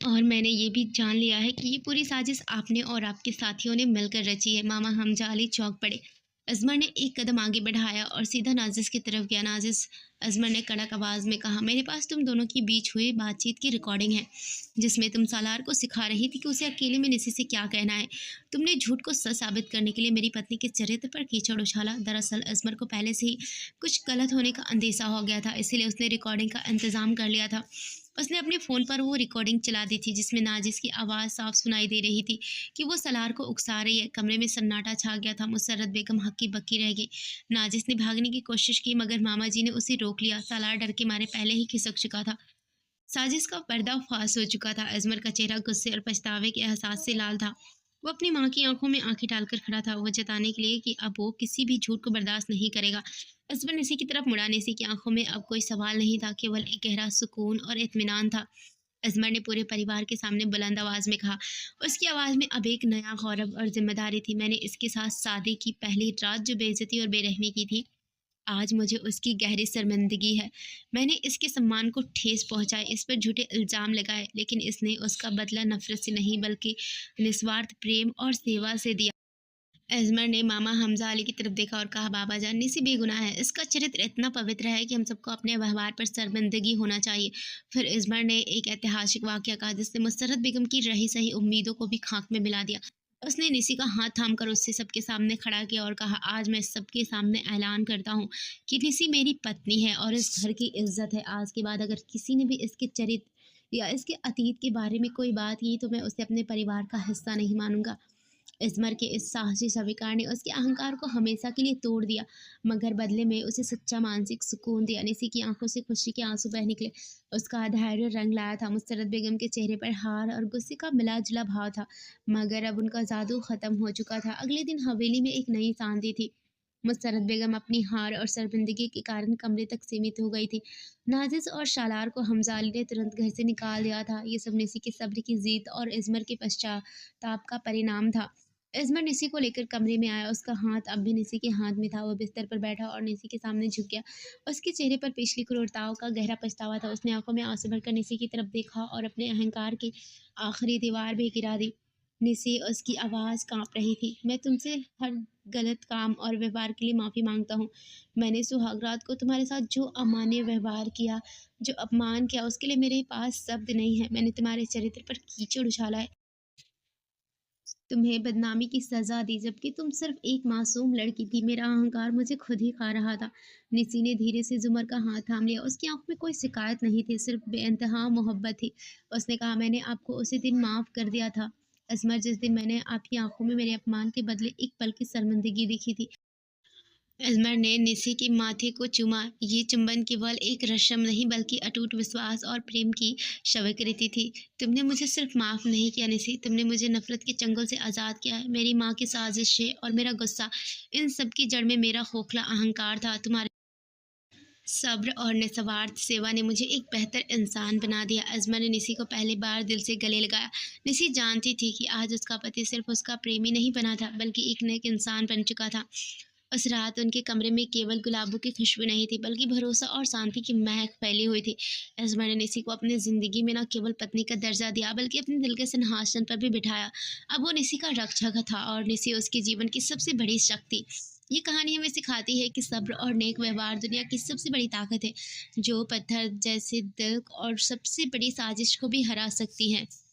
"और मैंने ये भी जान लिया है कि ये पूरी साजिश आपने और आपके साथियों ने मिलकर रची है।" मामा हमजा चौंक पड़े। अज़मर ने एक कदम आगे बढ़ाया और सीधा नाजिस की तरफ गया। "नाजिस," अज़मर ने कड़क आवाज़ में कहा, "मेरे पास तुम दोनों के बीच हुई बातचीत की रिकॉर्डिंग है, जिसमें तुम सालार को सिखा रही थी कि उसे अकेले में निसी से क्या कहना है। तुमने झूठ को सच साबित करने के लिए मेरी पत्नी के चरित्र पर कीचड़ उछाला। दरअसल अज़मर को पहले से ही कुछ गलत होने का अंदेशा हो गया था, इसीलिए उसने रिकॉर्डिंग का इंतज़ाम कर लिया था। उसने अपने फ़ोन पर वो रिकॉर्डिंग चला दी थी, जिसमें नाजिस की आवाज़ साफ सुनाई दे रही थी कि वो सलार को उकसा रही है। कमरे में सन्नाटा छा गया था। मुसर्रत बेगम हक्की-बक्की रह गई। नाजिस ने भागने की कोशिश की, मगर मामा जी ने उसे रोक लिया। सलार डर के मारे पहले ही खिसक चुका था। साजिश का पर्दाफाश हो चुका था। अजमर का चेहरा गुस्से और पछतावे के एहसास से लाल था। वो अपनी माँ की आंखों में आंखें डालकर खड़ा था, वो जताने के लिए कि अब वो किसी भी झूठ को बर्दाश्त नहीं करेगा। अजमर निसी की तरफ मुड़ा। निसी की आंखों में अब कोई सवाल नहीं था, केवल एक गहरा सुकून और इत्मीनान था। अजमर ने पूरे परिवार के सामने बुलंद आवाज में कहा। उसकी आवाज़ में अब एक नया गौरव और जिम्मेदारी थी। "मैंने इसके साथ शादी की पहली रात जो बेइज्जती और बेरहमी की थी, आज मुझे उसकी गहरी शर्मिंदगी है। मैंने इसके सम्मान को ठेस पहुँचाई, इस पर झूठे इल्ज़ाम लगाए, लेकिन इसने उसका बदला नफ़रत से नहीं बल्कि निस्वार्थ प्रेम और सेवा से दिया।" अज़मर ने मामा हमज़ा अली की तरफ देखा और कहा, "बाबा जान, निसी बेगुनाह है। इसका चरित्र इतना पवित्र है कि हम सबको अपने व्यवहार पर शर्मिंदगी होना चाहिए।" फिर अज़मर ने एक ऐतिहासिक वाक़या कहा, जिसने मुसर्रत बेगम की रही-सही उम्मीदों को भी खाक में मिला दिया। उसने निसी का हाथ थामकर उसे सबके सामने खड़ा किया और कहा, "आज मैं सबके सामने ऐलान करता हूँ कि निसी मेरी पत्नी है और इस घर की इज़्ज़त है। आज के बाद अगर किसी ने भी इसके चरित्र या इसके अतीत के बारे में कोई बात की, तो मैं उसे अपने परिवार का हिस्सा नहीं मानूँगा।" इस्मर के इस साहसी स्वीकार ने उसके अहंकार को हमेशा के लिए तोड़ दिया, मगर बदले में उसे सच्चा मानसिक सुकून दिया। निसी की आंखों से खुशी के आंसू बह निकले। उसका धैर्य रंग लाया था। मुस्तरद बेगम के चेहरे पर हार और गुस्से का मिला जुला भाव था, मगर अब उनका जादू खत्म हो चुका था। अगले दिन हवेली में एक नई शांति थी। मुस्तरद बेगम अपनी हार और शर्मिंदगी के कारण कमरे तक सीमित हो गई थी। नाजिस और शालार को हमजाली ने तुरंत घर से निकाल दिया था। ये सब निसी के सब्र की जीत और इज़मर के पश्चाताप का परिणाम था। इज़मर निसी को लेकर कमरे में आया। उसका हाथ अब भी निसी के हाथ में था। वो बिस्तर पर बैठा और निसी के सामने झुक गया। उसके चेहरे पर पिछली क्रूरताओं का गहरा पछतावा था। उसने आंखों में आंसू भरकर निसी की तरफ देखा और अपने अहंकार की आखिरी दीवार भी गिरा दी। निसी, उसकी आवाज़ काँप रही थी, "मैं तुमसे हर गलत काम और व्यवहार के लिए माफ़ी माँगता हूँ। मैंने सुहागरात को तुम्हारे साथ जो अमान्य व्यवहार किया, जो अपमान किया, उसके लिए मेरे पास शब्द नहीं है। मैंने तुम्हारे चरित्र पर कीचड़ उछाला है, तुम्हें बदनामी की सज़ा दी, जबकि तुम सिर्फ़ एक मासूम लड़की थी। मेरा अहंकार मुझे खुद ही खा रहा था।" निसी ने धीरे से ज़ुमर का हाथ थाम लिया। उसकी आँखों में कोई शिकायत नहीं थी, सिर्फ़ बेइंतहा मोहब्बत थी। उसने कहा, "मैंने आपको उसी दिन माफ़ कर दिया था, अज़मर, जिस दिन मैंने आपकी आँखों में मेरे अपमान के बदले एक पल की शर्मिंदगी देखी थी।" अजमर ने निसी के माथे को चूमा। ये चुंबन केवल एक रस्म नहीं, बल्कि अटूट विश्वास और प्रेम की स्वीकृति थी। "तुमने मुझे सिर्फ माफ़ नहीं किया निसी, तुमने मुझे नफ़रत के चंगुल से आज़ाद किया है। मेरी माँ की साजिशें और मेरा गुस्सा, इन सब की जड़ में मेरा खोखला अहंकार था। तुम्हारे सब्र और निस्वार्थ सेवा ने मुझे एक बेहतर इंसान बना दिया।" अजमर ने निसी को पहली बार दिल से गले लगाया। निसी जानती थी कि आज उसका पति सिर्फ उसका प्रेमी नहीं बना था, बल्कि एक नेक इंसान बन चुका था। उस रात उनके कमरे में केवल गुलाबों की खुशबू नहीं थी, बल्कि भरोसा और शांति की महक फैली हुई थी। अजमर ने निसी को अपनी ज़िंदगी में न केवल पत्नी का दर्जा दिया, बल्कि अपने दिल के सिंहासन पर भी बिठाया। अब वो निसी का रक्षक था और निसी उसके जीवन की सबसे बड़ी शक्ति। ये कहानी हमें सिखाती है कि सब्र और नेक व्यवहार दुनिया की सबसे बड़ी ताकत है, जो पत्थर जैसे दिल और सबसे बड़ी साजिश को भी हरा सकती है।